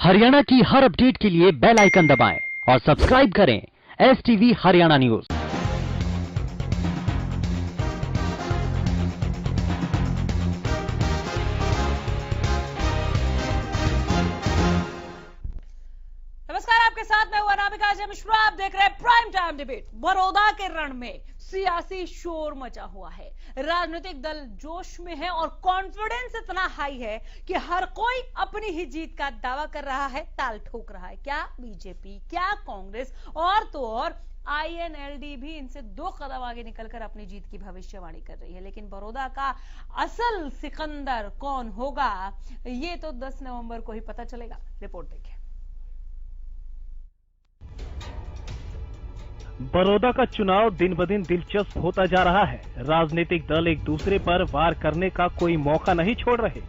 हरियाणा की हर अपडेट के लिए बेल आइकन दबाएं और सब्सक्राइब करें STV हरियाणा न्यूज। नमस्कार, आपके साथ मैं हूं अनामिका मिश्रा। आप देख रहे हैं प्राइम टाइम डिबेट। बड़ौदा के रण में सियासी शोर मचा हुआ है। राजनीतिक दल जोश में है और कॉन्फिडेंस इतना हाई है कि हर कोई अपनी ही जीत का दावा कर रहा है, ताल ठोक रहा है। क्या बीजेपी, क्या कांग्रेस और तो और INLD भी इनसे 2 कदम आगे निकलकर अपनी जीत की भविष्यवाणी कर रही है। लेकिन बड़ौदा का असल सिकंदर कौन होगा, ये तो 10 नवंबर को ही पता चलेगा। रिपोर्ट देखिए। बड़ौदा का चुनाव दिन ब दिन दिलचस्प होता जा रहा है। राजनीतिक दल एक दूसरे पर वार करने का कोई मौका नहीं छोड़ रहे।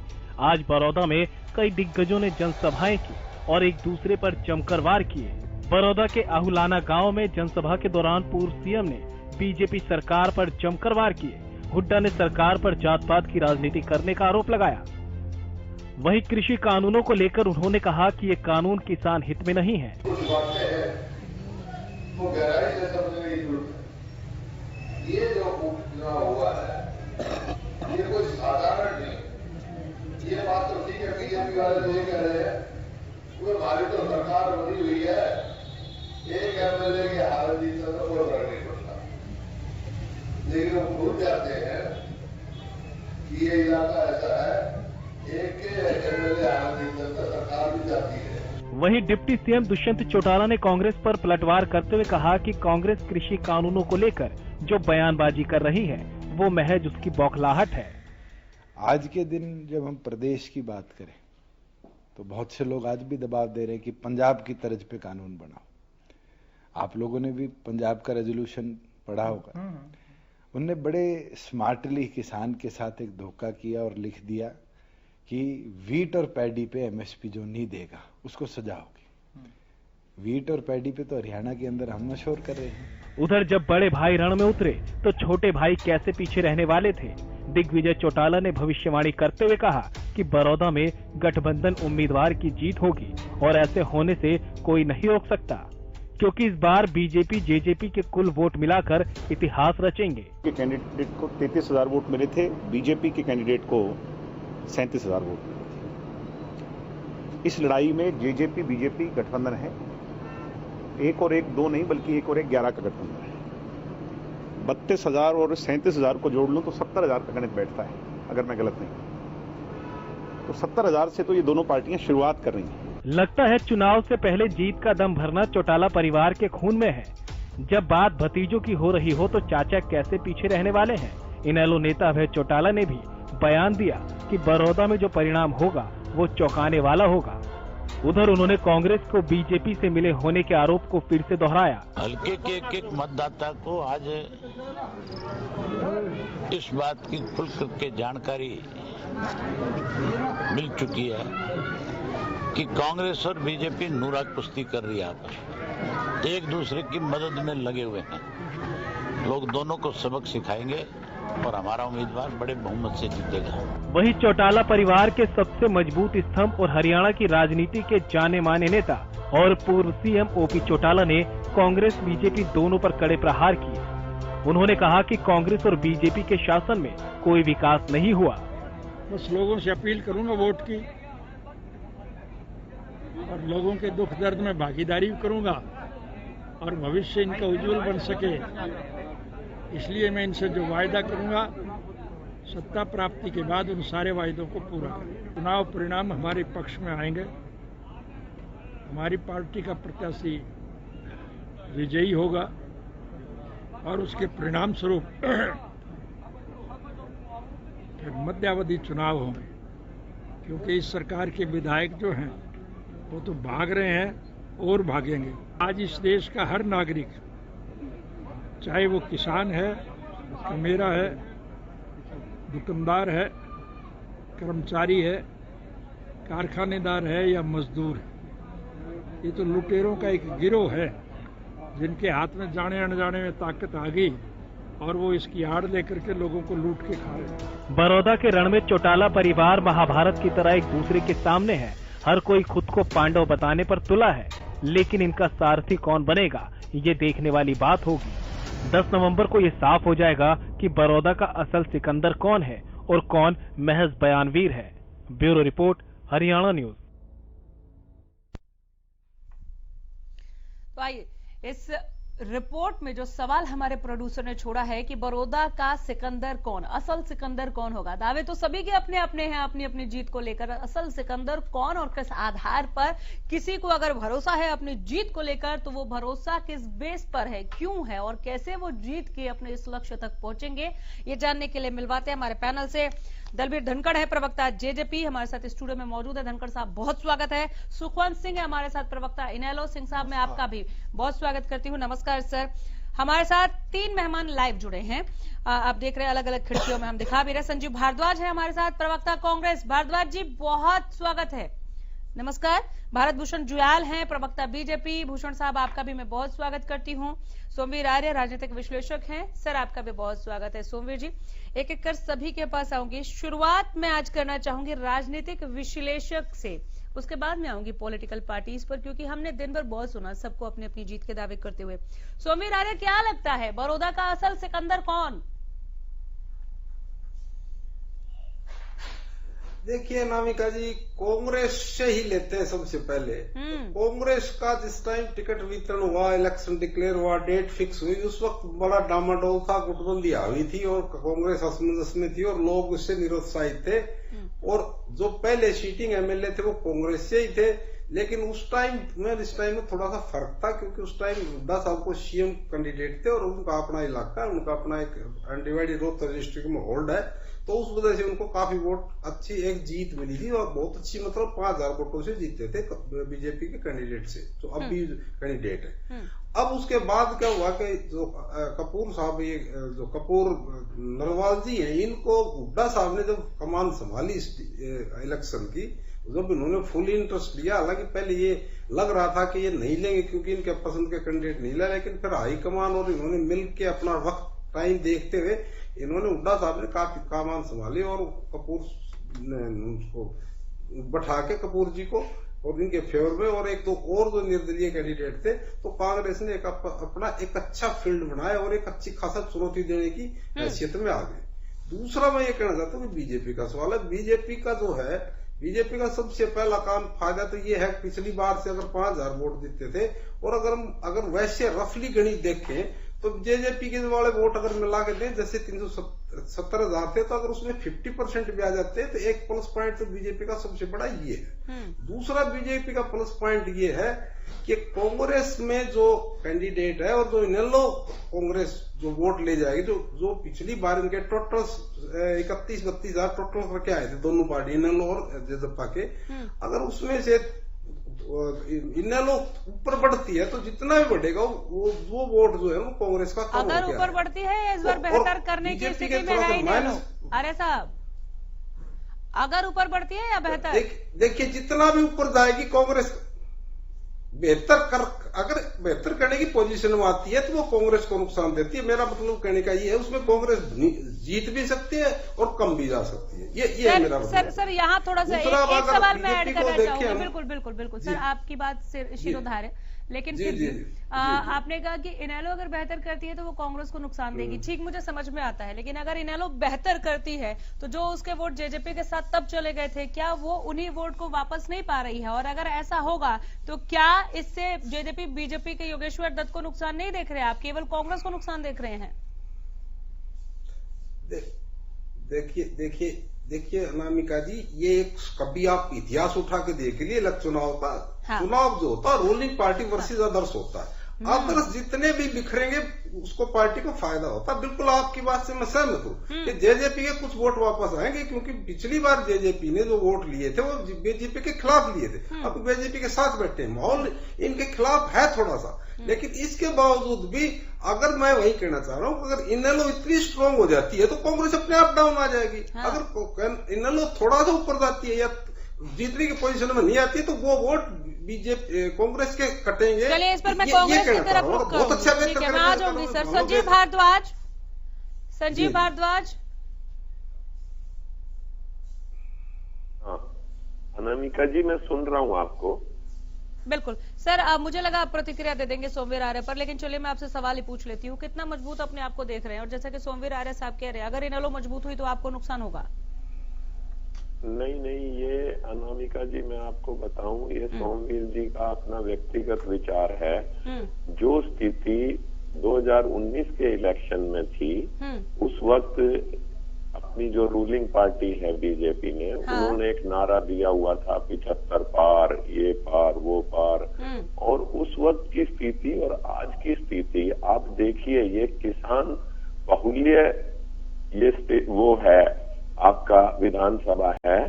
आज बड़ौदा में कई दिग्गजों ने जनसभाएं की और एक दूसरे पर जमकर वार किए। बड़ौदा के आहुलाना गांव में जनसभा के दौरान पूर्व सीएम ने बीजेपी सरकार पर जमकर वार किए। हुड्डा ने सरकार पर जात पात की राजनीति करने का आरोप लगाया। वहीं कृषि कानूनों को लेकर उन्होंने कहा कि ये कानून किसान हित में नहीं है। तो गहराई से समझने की जरूरत है। ये जो उपचुनाव हुआ है, ये कोई साधारण नहीं। ये बात तो ठीक है, बीजेपी वाले तो ये कह रहे हैं वो हमारी तो सरकार बनी हुई है, एक MLA के हालत जीतने तो कोई फर्क नहीं पड़ता। लेकिन वो भूल जाते हैं कि ये इलाका ऐसा है, एक के MLA हालत जीतने तो सरकार भी जाती है। वहीं डिप्टी सीएम दुष्यंत चौटाला ने कांग्रेस पर पलटवार करते हुए कहा कि कांग्रेस कृषि कानूनों को लेकर जो बयानबाजी कर रही है वो महज उसकी बौखलाहट है। आज के दिन जब हम प्रदेश की बात करें तो बहुत से लोग आज भी दबाव दे रहे हैं कि पंजाब की तर्ज पे कानून बनाओ। आप लोगों ने भी पंजाब का रेजोल्यूशन पढ़ा होगा। उनने बड़े स्मार्टली किसान के साथ एक धोखा किया और लिख दिया कि वीट और पैडी पे MSP जो नहीं देगा उसको सजा होगी। वीट और पैडी पे तो हरियाणा के अंदर हम मशहूर कर रहे हैं। उधर जब बड़े भाई रण में उतरे तो छोटे भाई कैसे पीछे रहने वाले थे। दिग्विजय चौटाला ने भविष्यवाणी करते हुए कहा कि बड़ौदा में गठबंधन उम्मीदवार की जीत होगी और ऐसे होने से कोई नहीं रोक सकता, क्योंकि इस बार बीजेपी JJP के कुल वोट मिलाकर इतिहास रचेंगे। कैंडिडेट को 33,000 वोट मिले थे, बीजेपी के कैंडिडेट को 37,000 वोट। इस लड़ाई में JJP BJP गठबंधन है। 1 और 1 2 नहीं, बल्कि 1 और 1 11 का गठबंधन है। 32,000 और 37,000 को जोड़ लूं तो 70,000 का गणित बैठता है, अगर मैं गलत नहीं। तो 70,000 से तो ये दोनों पार्टियां शुरुआत कर रही हैं। लगता है चुनाव से पहले जीत का दम भरना चौटाला परिवार के खून में है। जब बात भतीजों की हो रही हो तो चाचा कैसे पीछे रहने वाले हैं। इनेलो नेता अभय चौटाला ने भी बयान दिया कि बड़ौदा में जो परिणाम होगा वो चौंकाने वाला होगा। उधर उन्होंने कांग्रेस को बीजेपी से मिले होने के आरोप को फिर से दोहराया। हल्के के एक मतदाता को आज इस बात की खुल करके जानकारी मिल चुकी है कि कांग्रेस और बीजेपी नूरा कुश्ती कर रही है, आपस एक दूसरे की मदद में लगे हुए हैं। लोग दोनों को सबक सिखाएंगे और हमारा उम्मीदवार बड़े बहुमत से जीतेगा। वही चौटाला परिवार के सबसे मजबूत स्तंभ और हरियाणा की राजनीति के जाने माने नेता और पूर्व सीएम OP चौटाला ने कांग्रेस बीजेपी दोनों पर कड़े प्रहार किए। उन्होंने कहा कि कांग्रेस और बीजेपी के शासन में कोई विकास नहीं हुआ। बस लोगों से अपील करूंगा वोट की, और लोगों के दुख दर्द में भागीदारी करूंगा और भविष्य इनका उज्जवल बन सके, इसलिए मैं इनसे जो वायदा करूंगा सत्ता प्राप्ति के बाद उन सारे वायदों को पूरा करें। चुनाव परिणाम हमारे पक्ष में आएंगे। हमारी पार्टी का प्रत्याशी विजयी होगा और उसके परिणाम स्वरूप फिर मध्यावधि चुनाव होंगे, क्योंकि इस सरकार के विधायक जो हैं वो तो भाग रहे हैं और भागेंगे। आज इस देश का हर नागरिक, चाहे वो किसान है, मेरा है, दुकानदार है, कर्मचारी है, कारखानेदार है या मजदूर है, ये तो लुटेरों का एक गिरोह है जिनके हाथ में जाने अनजाने में ताकत आ गई और वो इसकी आड़ लेकर के लोगों को लूट के खा रहे हैं। बड़ौदा के रण में चौटाला परिवार महाभारत की तरह एक दूसरे के सामने है हर कोई खुद को पांडव बताने पर तुला है, लेकिन इनका सारथी कौन बनेगा ये देखने वाली बात होगी। 10 नवंबर को ये साफ हो जाएगा कि बड़ौदा का असल सिकंदर कौन है और कौन महज बयानवीर है। Bureau report, Haryana news. तो आइए इस रिपोर्ट में जो सवाल हमारे प्रोड्यूसर ने छोड़ा है कि बड़ौदा का सिकंदर कौन, असल सिकंदर कौन होगा। दावे तो सभी के अपने अपने हैं अपनी अपनी जीत को लेकर, असल सिकंदर कौन और किस आधार पर, किसी को अगर भरोसा है अपनी जीत को लेकर तो वो भरोसा किस बेस पर है, क्यों है और कैसे वो जीत के अपने इस लक्ष्य तक पहुंचेंगे, ये जानने के लिए मिलवाते हैं हमारे पैनल से। दलबीर धनखड़ है प्रवक्ता जेजेपी, हमारे साथ स्टूडियो में मौजूद है। धनखड़ साहब बहुत स्वागत है। सुखवंत सिंह है हमारे साथ प्रवक्ता इनेलो। सिंह साहब मैं आपका भी बहुत स्वागत करती हूँ। नमस्कार सर। हमारे साथ 3 मेहमान लाइव जुड़े हैं, आप देख रहे हैं अलग अलग खिड़कियों में हम दिखा भी रहे। संजीव भारद्वाज है हमारे साथ प्रवक्ता कांग्रेस। भारद्वाज जी बहुत स्वागत है। नमस्कार। भारत भूषण जुयाल हैं प्रवक्ता बीजेपी। भूषण साहब आपका भी मैं बहुत स्वागत करती हूँ। सोमवीर आर्य राजनीतिक विश्लेषक हैं, सर आपका भी बहुत स्वागत है। सोमवीर जी एक एक कर सभी के पास आऊंगी। शुरुआत मैं आज करना चाहूंगी राजनीतिक विश्लेषक से, उसके बाद में आऊंगी पॉलिटिकल पार्टीज पर, क्योंकि हमने दिन भर बहुत सुना सबको अपनी अपनी जीत के दावे करते हुए। सोमवीर आर्य क्या लगता है बड़ौदा का असल सिकंदर कौन? देखिए नामिका जी, कांग्रेस से ही लेते हैं सबसे पहले। कांग्रेस का जिस टाइम टिकट वितरण हुआ, इलेक्शन डिक्लेयर हुआ, डेट फिक्स हुई, उस वक्त बड़ा डामाडोल था, गुटबंदी हावी थी और कांग्रेस असमंजस में थी और लोग उससे निरुत्साहित थे। और जो पहले सीटिंग एमएलए थे वो कांग्रेस से ही थे, लेकिन उस टाइम में इस टाइम में थोड़ा सा फर्क था, क्योंकि उस टाइम हुड्डा साहब को सीएम कैंडिडेट थे और उनका अपना इलाका, उनका अपना एक अनडिवाइडेड रोहतक डिस्ट्रिक्ट में होल्ड है, तो उस वजह से उनको काफी वोट अच्छी एक जीत मिली थी और बहुत अच्छी, मतलब 5000 वोटों से जीते थे बीजेपी के कैंडिडेट से, जो अब भी कैंडिडेट है। अब उसके बाद क्या हुआ कि जो कपूर साहब, ये जो कपूर नरवाल जी हैं, इनको हुड्डा साहब ने जब कमान संभाली इलेक्शन की, जब इन्होंने फुल इंटरेस्ट लिया, हालांकि पहले ये लग रहा था कि ये नहीं लेंगे क्योंकि इनके पसंद के कैंडिडेट नहीं ले, लेकिन फिर हाईकमान और इन्होंने मिल के अपना वक्त टाइम देखते हुए इन्होंने हुड्डा साहब ने काफी कमान संभाली और कपूर ने उसको बैठा के कपूर जी को और इनके फेवर में, और एक तो और जो निर्दलीय कैंडिडेट थे, तो कांग्रेस ने अपना एक अच्छा फील्ड बनाया और एक अच्छी खासा चुनौती देने की हैसियत में आ गए। दूसरा मैं ये कहना चाहता हूँ कि बीजेपी का सवाल है। बीजेपी का जो है, बीजेपी का सबसे पहला काम फायदा तो ये है, पिछली बार से अगर 5000 वोट जीते थे, और अगर वैसे रफली गणित देखें तो जेजेपी के वाले वोट अगर मिला के दें, जैसे 370,000 थे, तो अगर उसमें 50% भी आ जाते हैं तो एक प्लस पॉइंट तो बीजेपी का सबसे बड़ा ये है। दूसरा बीजेपी का प्लस पॉइंट ये है कि कांग्रेस में जो कैंडिडेट है और जो इनेलो कांग्रेस जो वोट ले जाएगी, जो पिछली बार इनके टोटल 31-32,000 टोटल करके आए थे दोनों पार्टी, इनेलो और जेजेपा के, अगर उसमें से इनेलो ऊपर बढ़ती है तो जितना भी बढ़ेगा वो वोट जो है वो कांग्रेस का कम अगर ऊपर बढ़ती है इस बार बेहतर करने की स्थिति में है इनेलो। अरे साहब, अगर ऊपर बढ़ती है या बेहतर? देखिए जितना भी ऊपर जाएगी कांग्रेस अगर बेहतर करने की पोजीशन में आती है तो वो कांग्रेस को नुकसान देती है। मेरा मतलब कहने का ये है, उसमें कांग्रेस जीत भी सकती है और कम भी जा सकती है। ये है मेरा मतलब। सर यहाँ थोड़ा सा एक सवाल मैं ऐड करना चाहूंगी। बिल्कुल सर, आपकी बात शिरोधार्य है, लेकिन फिर भी आपने कहा कि इनेलो अगर बेहतर करती है तो वो कांग्रेस को नुकसान देगी। ठीक, मुझे समझ में आता है, लेकिन अगर इनेलो बेहतर करती है तो जो उसके वोट जेजेपी के साथ तब चले गए थे, क्या वो उन्हीं वोट को वापस नहीं पा रही है? और अगर ऐसा होगा तो क्या इससे जेजेपी बीजेपी के योगेश्वर दत्त को नुकसान नहीं देख रहे, आप केवल कांग्रेस को नुकसान देख रहे हैं? देखिए अनामिका जी, ये कभी आप इतिहास उठा के देख लीजिए, चुनाव का चुनाव जो होता है रूलिंग पार्टी वर्सेस अदर्स होता है। अदर्स जितने भी बिखरेंगे उसको पार्टी को फायदा होता है। बिल्कुल आपकी बात से मैं सहमत हूँ कि जेजेपी के कुछ वोट वापस आएंगे, क्योंकि पिछली बार जेजेपी ने जो वोट लिए थे वो बीजेपी के खिलाफ लिए थे, अब बीजेपी के साथ बैठे हैं, माहौल इनके खिलाफ है थोड़ा सा। लेकिन इसके बावजूद भी अगर मैं वही कहना चाह रहा हूँ, अगर इनेलो इतनी स्ट्रांग हो जाती है तो कांग्रेस अपने आप डाउन आ जाएगी। अगर इनेलो थोड़ा सा ऊपर जाती है या जीतने की पोजीशन में नहीं आती है तो वो वोट बीजेपी कांग्रेस के कटेंगे। चलिए इस पर मैं कांग्रेस की तरफ रुक बहुत अच्छा मैं आ जाऊंगी सर। संजीव भारद्वाज अनामिका जी, मैं सुन रहा हूँ आपको। बिल्कुल सर, मुझे लगा आप प्रतिक्रिया दे देंगे सोमवीर आर्य पर, लेकिन चलिए मैं आपसे सवाल ही पूछ लेती हूँ, कितना मजबूत अपने आप को देख रहे हैं? और जैसा कि सोमवीर आर्य साहब कह रहे हैं, अगर इनेलो मजबूत हुई तो आपको नुकसान होगा। नहीं, ये अनामिका जी मैं आपको बताऊं, ये सोमवीर जी का अपना व्यक्तिगत विचार है। जो स्थिति 2019 के इलेक्शन में थी, उस वक्त अपनी जो रूलिंग पार्टी है बीजेपी ने, उन्होंने एक नारा दिया हुआ था 75 पार, ये पार वो पार, और उस वक्त की स्थिति और आज की स्थिति आप देखिए, ये किसान बाहुल्य ये वो है, आपका विधानसभा है,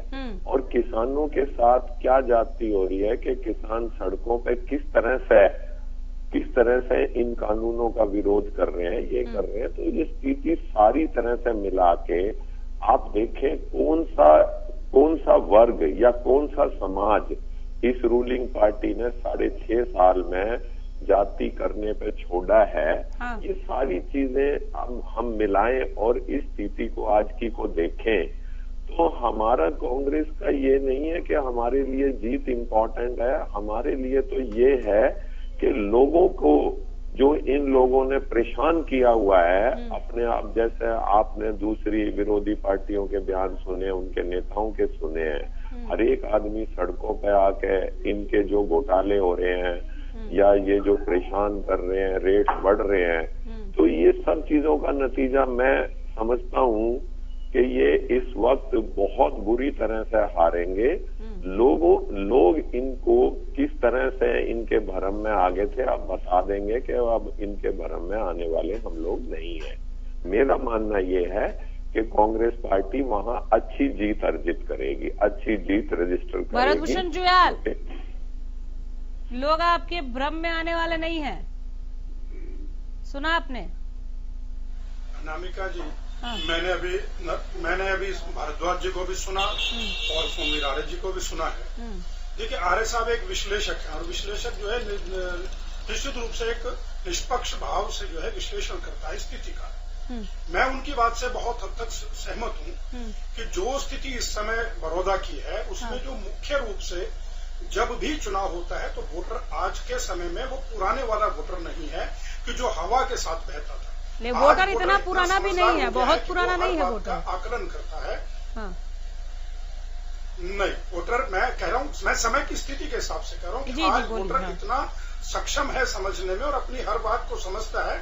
और किसानों के साथ क्या जाती हो रही है कि किसान सड़कों पे किस तरह से इन कानूनों का विरोध कर रहे हैं, ये कर रहे हैं। तो ये स्थिति सारी तरह से मिला के आप देखें कौन सा वर्ग या कौन सा समाज इस रूलिंग पार्टी ने 6.5 साल में जाति करने पे छोड़ा है। ये सारी चीजें हम मिलाएं और इस स्थिति को आज की को देखें, तो हमारा कांग्रेस का ये नहीं है कि हमारे लिए जीत इम्पोर्टेंट है। हमारे लिए तो ये है कि लोगों को, जो इन लोगों ने परेशान किया हुआ है अपने आप, जैसे आपने दूसरी विरोधी पार्टियों के बयान सुने, उनके नेताओं के सुने हैं, हर एक आदमी सड़कों पे आके इनके जो घोटाले हो रहे हैं या ये जो परेशान कर रहे हैं, रेट बढ़ रहे हैं, तो ये सब चीजों का नतीजा मैं समझता हूँ कि ये इस वक्त बहुत बुरी तरह से हारेंगे। लोग इनको किस तरह से इनके भरम में आगे थे, अब बता देंगे कि अब इनके भरम में आने वाले हम लोग नहीं है। मेरा मानना ये है कि कांग्रेस पार्टी वहां अच्छी जीत अर्जित करेगी, अच्छी जीत रजिस्टर करेगी। भरतभूषण जुयाल, लोग आपके भ्रम में आने वाले नहीं हैं, सुना आपने? अनामिका जी, मैंने अभी भारद्वाज जी को भी सुना और सोमवीर आर्य जी को भी सुना है। देखिए, आर्य साहब एक विश्लेषक है, और विश्लेषक जो है निश्चित रूप से एक निष्पक्ष भाव से जो है विश्लेषण करता है स्थिति का। मैं उनकी बात से बहुत हद तक सहमत हूँ कि जो स्थिति इस समय बड़ौदा की है, उसमें जो मुख्य रूप से जब भी चुनाव होता है तो वोटर आज के समय में वो पुराने वाला वोटर नहीं है कि जो हवा के साथ बहता था। वोटर इतना पुराना भी नहीं है, बहुत पुराना नहीं है वोटर। आकलन करता है। नहीं, वोटर मैं कह रहा हूँ, मैं समय की स्थिति के हिसाब से कह रहा हूँ कि आज वोटर इतना सक्षम है समझने में और अपनी हर बात को समझता है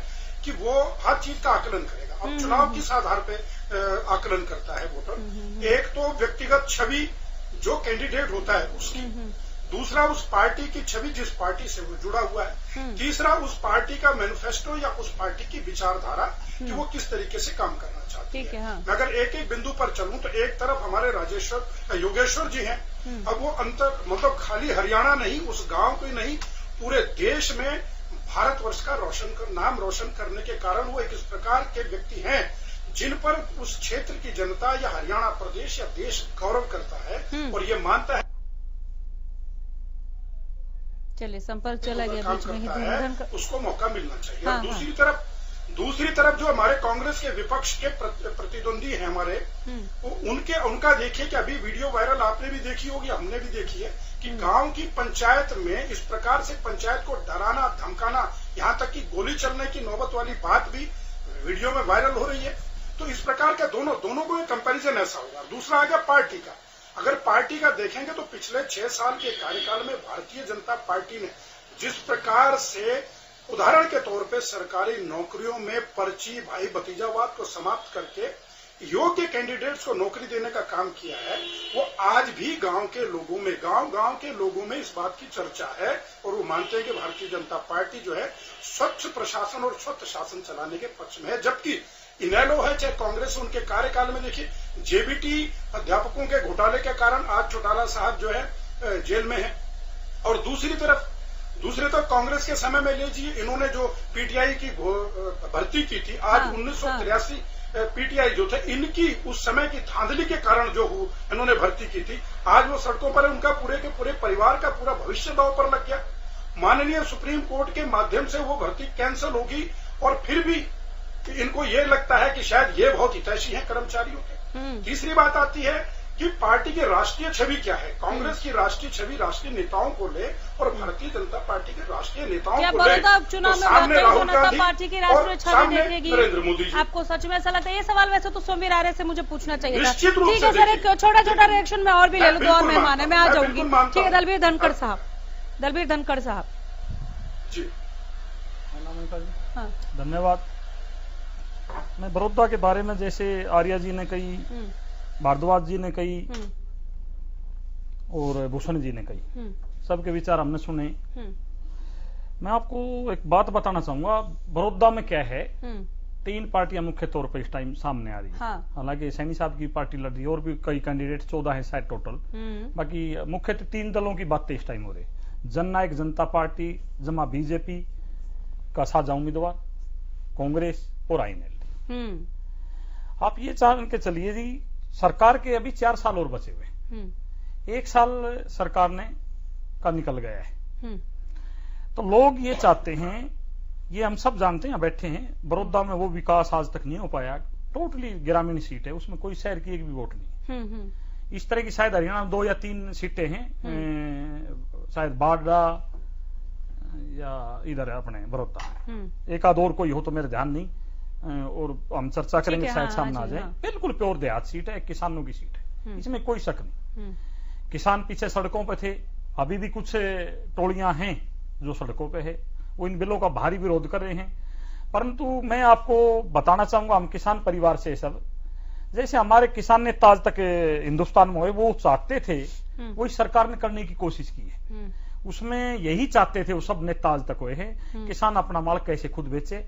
कि वो हर चीज का आकलन करेगा। अब चुनाव किस आधार पे आकलन करता है वोटर? एक तो व्यक्तिगत छवि जो कैंडिडेट होता है उसकी, दूसरा उस पार्टी की छवि जिस पार्टी से वो जुड़ा हुआ है, तीसरा उस पार्टी का मैनिफेस्टो या उस पार्टी की विचारधारा कि वो किस तरीके से काम करना चाहती है। मैं अगर एक एक बिंदु पर चलूं तो एक तरफ हमारे योगेश्वर जी हैं, अब वो मतलब खाली हरियाणा नहीं, उस गांव को नहीं, पूरे देश में भारतवर्ष का नाम रोशन करने के कारण वो एक इस प्रकार के व्यक्ति हैं जिन पर उस क्षेत्र की जनता या हरियाणा प्रदेश या देश गौरव करता है और ये मानता है। चलिए, संपर्क चला गया बीच में ही, उसको मौका मिलना चाहिए। और दूसरी तरफ जो हमारे कांग्रेस के विपक्ष के प्रतिद्वंदी हैं हमारे, उनका देखिए कि अभी वीडियो वायरल आपने भी देखी होगी, हमने भी देखी है कि गांव की पंचायत में इस प्रकार से पंचायत को डराना धमकाना, यहाँ तक कि गोली चलने की नौबत वाली बात भी वीडियो में वायरल हो रही है। तो इस प्रकार का दोनों को कंपैरिजन ऐसा होगा। दूसरा आ गया पार्टी का। अगर पार्टी का देखेंगे तो पिछले 6 साल के कार्यकाल में भारतीय जनता पार्टी ने जिस प्रकार से उदाहरण के तौर पे सरकारी नौकरियों में पर्ची भाई भतीजावाद को समाप्त करके योग्य कैंडिडेट्स को नौकरी देने का काम किया है, वो आज भी गांव के लोगों में इस बात की चर्चा है और वो मानते हैं कि भारतीय जनता पार्टी जो है स्वच्छ प्रशासन और स्वच्छ शासन चलाने के पक्ष में है। जबकि इनेलो है चाहे कांग्रेस, उनके कार्यकाल में देखिए जेबीटी अध्यापकों के घोटाले के कारण आज चौटाला साहब जो है जेल में है, और दूसरी तरफ कांग्रेस के समय में लीजिए, इन्होंने जो पीटीआई की भर्ती की थी, आज 1983 पीटीआई जो थे, इनकी उस समय की धांधली के कारण जो इन्होंने भर्ती की थी, आज वो सड़कों पर उनका पूरे के पूरे परिवार का पूरा भविष्य दांव पर लग गया। माननीय सुप्रीम कोर्ट के माध्यम से वो भर्ती कैंसिल होगी और फिर भी इनको ये लगता है कि शायद ये बहुत हितैषी हैं कर्मचारियों के। तीसरी बात आती है कि पार्टी की राष्ट्रीय छवि क्या है। कांग्रेस की राष्ट्रीय छवि राष्ट्रीय नेताओं को ले और भारतीय जनता पार्टी के राष्ट्रीय नेताओं को ले, बड़ौदा उपचुनाव में सामने राहुल जनता गांधी पार्टी की राष्ट्रीय और छवि सामने देखेगी नरेंद्र मोदी जी। आपको सच में ऐसा लगता है? ये सवाल वैसे तो समीर आर्य से मुझे पूछना चाहिए था। निश्चित रूप ठीक है से सर, एक छोटा छोटा रिएक्शन में और भी ले लो, दो और मेहमान है, मैं आ जाऊंगी। ठीक है, दलबीर धनखड़ साहब जी। हाँ। धन्यवाद। मैं बड़ौदा के बारे में जैसे आर्या जी ने कही, भारद्वाज जी ने कही और भूषण जी ने कही, सबके विचार हमने सुने। मैं आपको एक बात बताना चाहूंगा, बड़ौदा में क्या है, 3 पार्टियां मुख्य तौर पर इस टाइम सामने आ रही है। हाँ। हालांकि सैनी साहब की पार्टी लड़ रही है और भी कई कैंडिडेट 14 है शायद टोटल। बाकी मुख्य 3 दलों की बातें इस टाइम हो रही है। जननायक जनता पार्टी जमा बीजेपी का साझा उम्मीदवार, कांग्रेस और आईएनएलडी। आप ये जान के चलिए जी, सरकार के अभी 4 साल और बचे हुए, 1 साल सरकार ने का निकल गया है। तो लोग ये चाहते हैं, ये हम सब जानते हैं, बैठे हैं, बड़ौदा में वो विकास आज तक नहीं हो पाया। टोटली ग्रामीण सीट है, उसमें कोई शहर की एक भी वोट नहीं। इस तरह की शायद हरियाणा में 2 या 3 सीटें हैं, शायद बाडा या इधर अपने बड़ौदा, एक आध और कोई हो तो मेरे ध्यान नहीं, और हम चर्चा करेंगे, शायद सामने आ जाए। बिल्कुल प्योर देहात सीट है, किसानों की सीट है, इसमें कोई शक नहीं। किसान पीछे सड़कों पे थे, अभी भी कुछ टोलियां हैं जो सड़कों पे है, वो इन बिलों का भारी विरोध कर रहे हैं। परंतु मैं आपको बताना चाहूंगा, हम किसान परिवार से सब, जैसे हमारे किसान नेता आज तक हिंदुस्तान में हुए, वो चाहते थे, वही सरकार ने करने की कोशिश की है। उसमें यही चाहते थे वो सब नेता आज तक हुए हैं, किसान अपना माल कैसे खुद बेचे।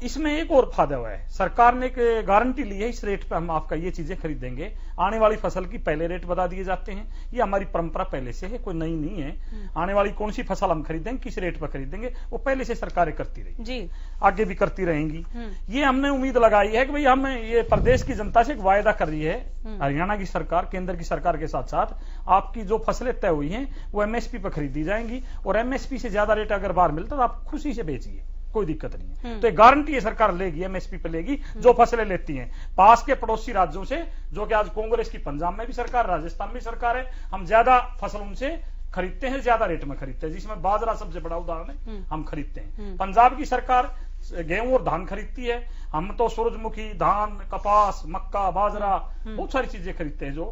इसमें एक और फायदा हुआ है, सरकार ने एक गारंटी ली है, इस रेट पे हम आपका ये चीजें खरीदेंगे। आने वाली फसल की पहले रेट बता दिए जाते हैं, ये हमारी परंपरा पहले से है, कोई नई नहीं है। आने वाली कौन सी फसल हम खरीदेंगे, किस रेट पर खरीदेंगे, वो पहले से सरकारें करती रही जी, आगे भी करती रहेंगी। ये हमने उम्मीद लगाई है कि भाई हम ये प्रदेश की जनता से एक वायदा कर रही है हरियाणा की सरकार, केंद्र की सरकार के साथ साथ, आपकी जो फसलें तय हुई हैं वो एमएसपी पर खरीदी जाएंगी, और एमएसपी से ज्यादा रेट अगर बाहर मिलता तो आप खुशी से बेचिए, कोई दिक्कत नहीं है। तो एक गारंटी है सरकार लेगी, एमएसपी पे लेगी जो फसलें लेती हैं पास के पड़ोसी राज्यों से, जो कि आज कांग्रेस की पंजाब में भी सरकार, राजस्थान में सरकार है, हम ज्यादा फसल उनसे खरीदते हैं, ज्यादा रेट में खरीदते हैं, जिसमें बाजरा सबसे बड़ा उदाहरण है, हम खरीदते हैं। पंजाब की सरकार गेहूं और धान खरीदती है, हम तो सूरजमुखी, धान, कपास, मक्का, बाजरा, बहुत सारी चीजें खरीदते हैं, जो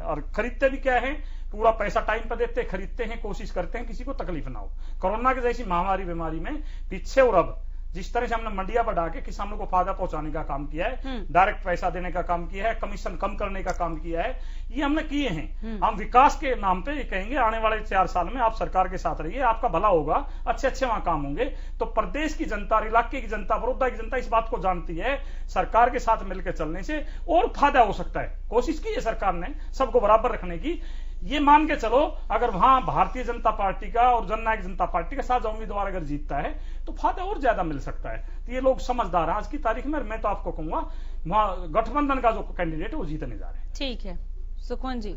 और खरीदते भी क्या है, पूरा पैसा टाइम पर देते, खरीदते हैं, कोशिश करते हैं किसी को तकलीफ ना हो। कोरोना की जैसी महामारी बीमारी में पीछे और अब जिस तरह से हमने मंडियां बढ़ा के किसानों को फायदा पहुंचाने का काम किया है, डायरेक्ट पैसा देने का काम किया है, कमीशन कम करने का काम किया है, ये हमने किए हैं। हम विकास के नाम पे ये कहेंगे, आने वाले 4 साल में आप सरकार के साथ रहिए, आपका भला होगा, अच्छे अच्छे वहां काम होंगे। तो प्रदेश की जनता, इलाके की जनता, बड़ौदा की जनता इस बात को जानती है, सरकार के साथ मिलकर चलने से और फायदा हो सकता है। कोशिश की है सरकार ने सबको बराबर रखने की, ये मान के चलो, अगर वहां भारतीय जनता पार्टी का और जननायक जनता पार्टी का साझा उम्मीदवार अगर जीतता है तो फायदा और ज्यादा मिल सकता है। तो ये लोग समझदार हैं आज की तारीख में, मैं तो आपको कहूंगा वहां गठबंधन का जो कैंडिडेट है वो जीतने जा रहे हैं। ठीक है सुखवंत जी,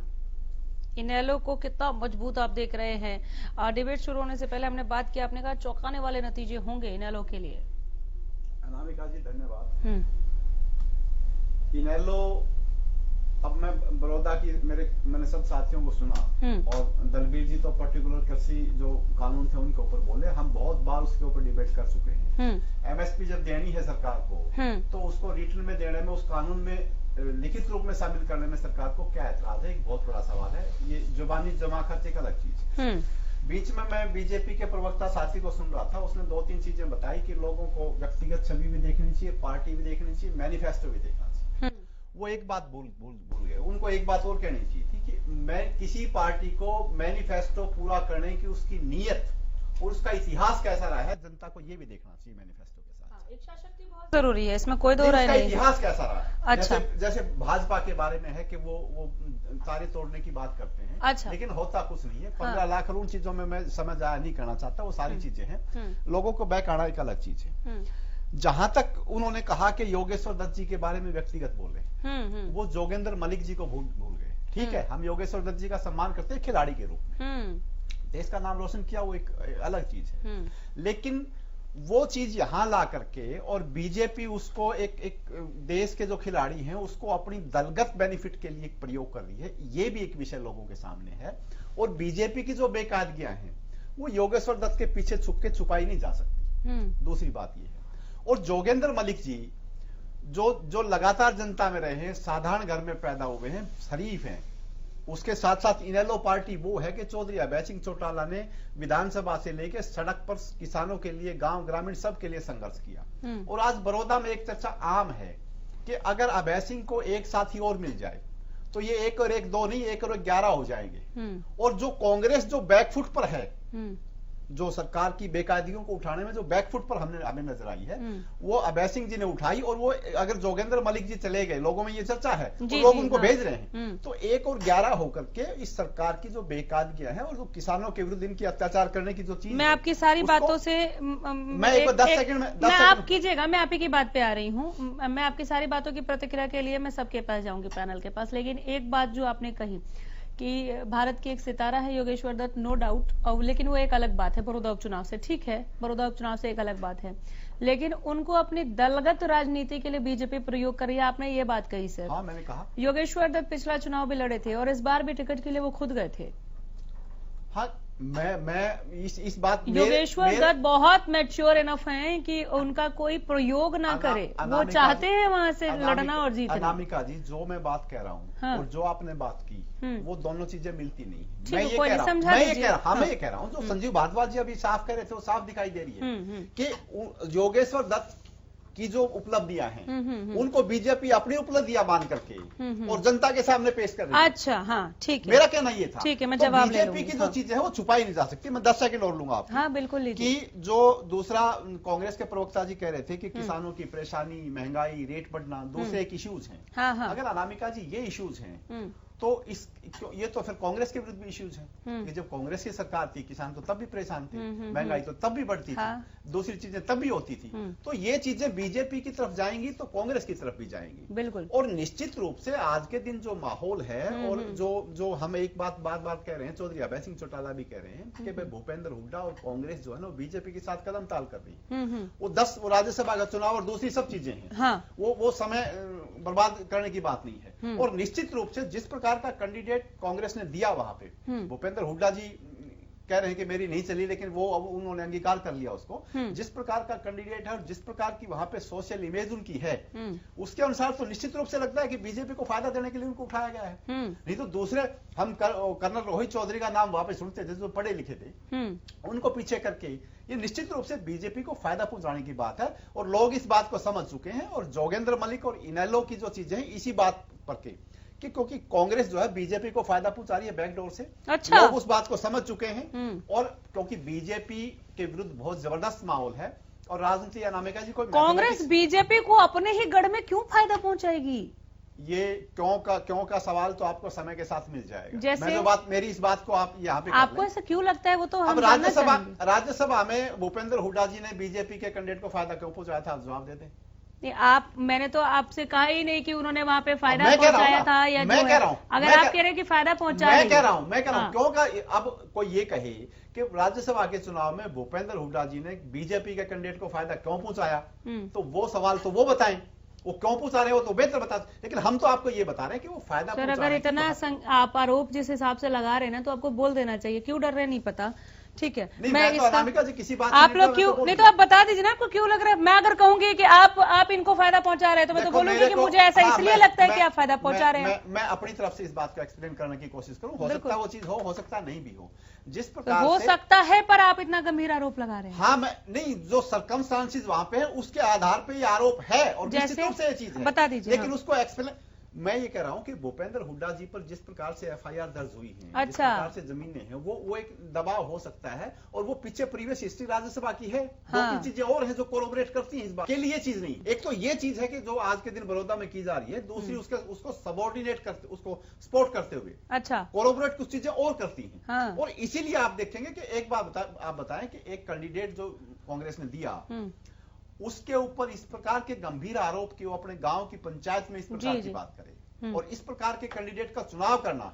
इनेलो को कितना मजबूत आप देख रहे हैं? डिबेट शुरू होने से पहले हमने बात की, आपने कहा चौंकाने वाले नतीजे होंगे इनेलो के लिए। अनामिका जी धन्यवाद। इनेलो, अब मैं बड़ौदा की मैंने सब साथियों को सुना, और दलबीर जी तो पर्टिकुलर कृषि जो कानून थे उनके ऊपर बोले, हम बहुत बार उसके ऊपर डिबेट कर चुके हैं। एमएसपी जब देनी है सरकार को, तो उसको रिटर्न में देने में, उस कानून में लिखित रूप में शामिल करने में सरकार को क्या ऐतराज है, एक बहुत बड़ा सवाल है। ये जुबानी जमा खर्च एक अलग चीज है। बीच में मैं बीजेपी के प्रवक्ता साथी को सुन रहा था, उसने 2-3 चीजें बताई कि लोगों को व्यक्तिगत छवि भी देखनी चाहिए, पार्टी भी देखनी चाहिए, मैनिफेस्टो भी देखना चाहिए। वो एक बात भूल गए। उनको एक बात और कहनी चाहिए थी कि मैं किसी पार्टी को मैनिफेस्टो पूरा करने की उसकी नीयत और उसका इतिहास कैसा रहा है, जनता को ये भी देखना चाहिए मैनिफेस्टो के साथ। इच्छा शक्ति बहुत जरूरी है, इसमें कोई दो राय नहीं। इतिहास कैसा रहा है? अच्छा, जैसे भाजपा के बारे में है कि वो तारे तोड़ने की बात करते हैं, अच्छा, लेकिन होता कुछ नहीं है। 15 लाख उन चीजों में मैं समझ आया नहीं करना चाहता, वो सारी चीजें हैं। लोगों को बैक आना एक अलग चीज है। जहां तक उन्होंने कहा कि योगेश्वर दत्त जी के बारे में व्यक्तिगत बोले, वो जोगेंद्र मलिक जी को भूल गए। ठीक है, हम योगेश्वर दत्त जी का सम्मान करते हैं खिलाड़ी के रूप में, देश का नाम रोशन किया, वो एक अलग चीज है। लेकिन वो चीज यहां ला करके और बीजेपी उसको एक देश के जो खिलाड़ी हैं उसको अपनी दलगत बेनिफिट के लिए एक प्रयोग कर रही है। ये भी एक विषय लोगों के सामने है। और बीजेपी की जो बेकायदगियां हैं वो योगेश्वर दत्त के पीछे छुप के छुपाई नहीं जा सकती। दूसरी बात ये है। और जोगेंद्र मलिक जी जो लगातार जनता में रहे हैं, साधारण घर में पैदा हुए हैं, शरीफ हैं, उसके साथ साथ इनेलो पार्टी वो है कि चौधरी अभय सिंह चौटाला ने विधानसभा से लेकर सड़क पर किसानों के लिए, गांव ग्रामीण सब के लिए संघर्ष किया। और आज बड़ौदा में एक चर्चा आम है कि अगर अभय सिंह को एक साथी और मिल जाए तो ये 1 और 1 2 नहीं, 1 और 1 11 हो जाएंगे। और जो कांग्रेस जो बैकफुट पर है, जो सरकार की बेकायदगियों को उठाने में जो बैकफुट पर हमें नजर आई है, वो अभय सिंह जी ने उठाई। और वो अगर जोगेंद्र मलिक जी चले गए, लोगों में ये चर्चा है, तो लोग उनको भेज रहे हैं। तो 1 और 11 होकर के इस सरकार की जो बेकायदगियां हैं और जो किसानों के विरुद्ध इनकी अत्याचार करने की जो चीज, मैं आपकी सारी बातों से मैं एक 10 सेकंड में आप कीजिएगा, मैं आप ही की बात पे आ रही हूँ। मैं आपकी सारी बातों की प्रतिक्रिया के लिए मैं सबके पास जाऊंगी, पैनल के पास। लेकिन एक बात जो आपने कही कि भारत की एक सितारा है योगेश्वर दत्त, नो डाउट, और लेकिन वो एक अलग बात है बड़ौदा उपचुनाव से। ठीक है, बड़ौदा उपचुनाव से एक अलग बात है, लेकिन उनको अपनी दलगत राजनीति के लिए बीजेपी प्रयोग कर रही है। आपने ये बात कही सर। हाँ, मैंने कहा योगेश्वर दत्त पिछला चुनाव भी लड़े थे और इस बार भी टिकट के लिए वो खुद गए थे। हाँ, मैं इस बात, योगेश्वर दत्त बहुत मैच्योर इनफ हैं कि उनका कोई प्रयोग ना करे, वो चाहते हैं वहां से लड़ना और जीतना। अनामिका जी, जो मैं बात कह रहा हूँ और जो आपने बात की, वो दोनों चीजें मिलती नहीं। मैं ये कह रहा हूँ जो संजीव भारद्वाज जी अभी साफ कह रहे थे वो साफ दिखाई दे रही है कि योगेश्वर दत्त की जो उपलब्धियां हैं उनको बीजेपी अपनी उपलब्धियां मान करके और जनता के सामने पेश कर रही है। अच्छा, हाँ, ठीक है, मेरा कहना ये था। ठीक है, मैं जवाब ले बीजेपी की जो चीजें हैं वो छुपाई नहीं जा सकती। मैं 10 सेकंड और लूंगा आप। हाँ, बिल्कुल। कि जो दूसरा कांग्रेस के प्रवक्ता जी कह रहे थे कि किसानों की परेशानी, महंगाई, रेट बढ़ना दूसरे एक इश्यूज हैं। हाँ। अगर अनामिका जी ये इश्यूज हैं तो ये तो फिर कांग्रेस के विरुद्ध भी इश्यूज हैं कि जब कांग्रेस की सरकार थी किसान तो तब भी परेशान थे, महंगाई तो तब भी बढ़ती थी, दूसरी चीजें तब भी होती थी। तो ये चीजें बीजेपी की तरफ जाएंगी तो कांग्रेस की तरफ भी जाएंगी। बिल्कुल। और निश्चित रूप से आज के दिन जो माहौल है और जो हम एक बात बार कह रहे हैं, चौधरी अभय सिंह चौटाला भी कह रहे हैं कि भाई भूपेंद्र हुड्डा और कांग्रेस जो है ना बीजेपी के साथ कदम ताल कर रही है। वो 10 राज्यसभा का चुनाव और दूसरी सब चीजें हैं, वो समय बर्बाद करने की बात नहीं है। और निश्चित रूप से जिस प्रकार का कैंडिडेट कांग्रेस ने दिया वहां पे, भूपेंद्र हुड्डा जी कह रहे हैं कि मेरी नहीं चली, लेकिन वो अब उन्होंने अंगीकार कर लिया उसको। जिस प्रकार का कैंडिडेट है और जिस प्रकार की वहां पे सोशल इमेज उनकी है, उसके अनुसार तो निश्चित रूप से लगता है कि बीजेपी को फायदा देने के लिए उनको उठाया गया है। नहीं तो दूसरे हम कर्नल रोहित चौधरी का नाम वहां पे सुनते थे जो पढ़े लिखे थे, उनको पीछे करके ये निश्चित रूप से बीजेपी को फायदा पहुंचाने की बात है। और लोग इस बात को समझ चुके हैं। और जोगेंद्र मलिक और इनेलो की जो चीजें हैं इसी बात पर कि क्योंकि कांग्रेस जो है बीजेपी को फायदा पहुंचा रही है बैकडोर से। अच्छा। लोग उस बात को समझ चुके हैं। और क्योंकि बीजेपी के विरुद्ध बहुत जबरदस्त माहौल है और राजनीति अनामिका जी को कांग्रेस बीजेपी को अपने ही गढ़ में क्यों फायदा पहुंचाएगी? ये क्यों का सवाल तो आपको समय के साथ मिल जाएगा। जैसे मैं जो बात, मेरी इस बात को आप यहाँ पे आपको ऐसा क्यों लगता है वो तो हम राज्यसभा में भूपेंद्र हुड्डा जी ने बीजेपी के कैंडिडेट को फायदा क्यों पहुंचाया था? आप जवाब दे दें। मैंने तो आपसे कहा ही नहीं कि उन्होंने वहां पे फायदा पहुंचाया था या मैं कह रहा हूं, अगर आप कह रहे हैं कि फायदा पहुंचाया, मैं कह रहा हूं क्यों का अब कोई ये कहे कि राज्यसभा के चुनाव में भूपेंद्र हुड्डा जी ने बीजेपी के कैंडिडेट को फायदा क्यों पहुंचाया, तो वो सवाल तो वो बताएं, वो क्यों पहुंचा रहे हो तो बेहतर बता। लेकिन हम तो आपको ये बता रहे हैं कि वो फायदा सर, अगर इतना आप आरोप जिस हिसाब से लगा रहे हैं ना तो आपको बोल देना चाहिए। क्यों डर रहे नहीं पता, ठीक है। मैं तो किसी बात आप लोग क्यों नहीं, तो आप बता दीजिए ना आपको क्यों लग रहा है। मैं अगर कहूंगी कि आप इनको फायदा पहुंचा रहे हैं तो मैं तो बोलूंगी कि मुझे ऐसा इसलिए लगता है कि आप फायदा पहुंचा रहे हैं। मैं अपनी तरफ से इस बात को एक्सप्लेन करने की कोशिश करूं। हो सकता है वो चीज हो सकता नहीं भी हो, जिस प्रकार हो सकता है, पर आप इतना गंभीर आरोप लगा रहे हैं। हाँ, मैं नहीं, जो सर्कमस्टांसेस वहां पे है उसके आधार पे ये आरोप है और निश्चित रूप से ये चीज है, बता दीजिए। लेकिन उसको एक्सप्लेन मैं ये कह रहा हूं कि भूपेंद्र हुड्डा जी पर जिस प्रकार से एफआईआर दर्ज हुई है, अच्छा, जिस प्रकार से जमीनें हैं, वो एक दबाव हो सकता है। और वो पीछे प्रीवियस हिस्ट्री राज्यसभा की है, दो तीन चीजें और हैं जो कोरोबरेट करती हैं इस बात के लिए। चीज नहीं, एक तो ये चीज है कि जो आज के दिन बड़ौदा में की जा रही है, दूसरी उसको सबऑर्डिनेट करते, उसको सपोर्ट करते हुए अच्छा कोरोबरेट कुछ चीजें और करती हैं। और इसीलिए आप देखेंगे कि एक बात आप बताएं कि एक कैंडिडेट जो कांग्रेस ने दिया उसके ऊपर इस प्रकार के गंभीर आरोप कि वो अपने गांव की पंचायत में इस प्रकार की बात करे और इस प्रकार के कैंडिडेट का चुनाव करना।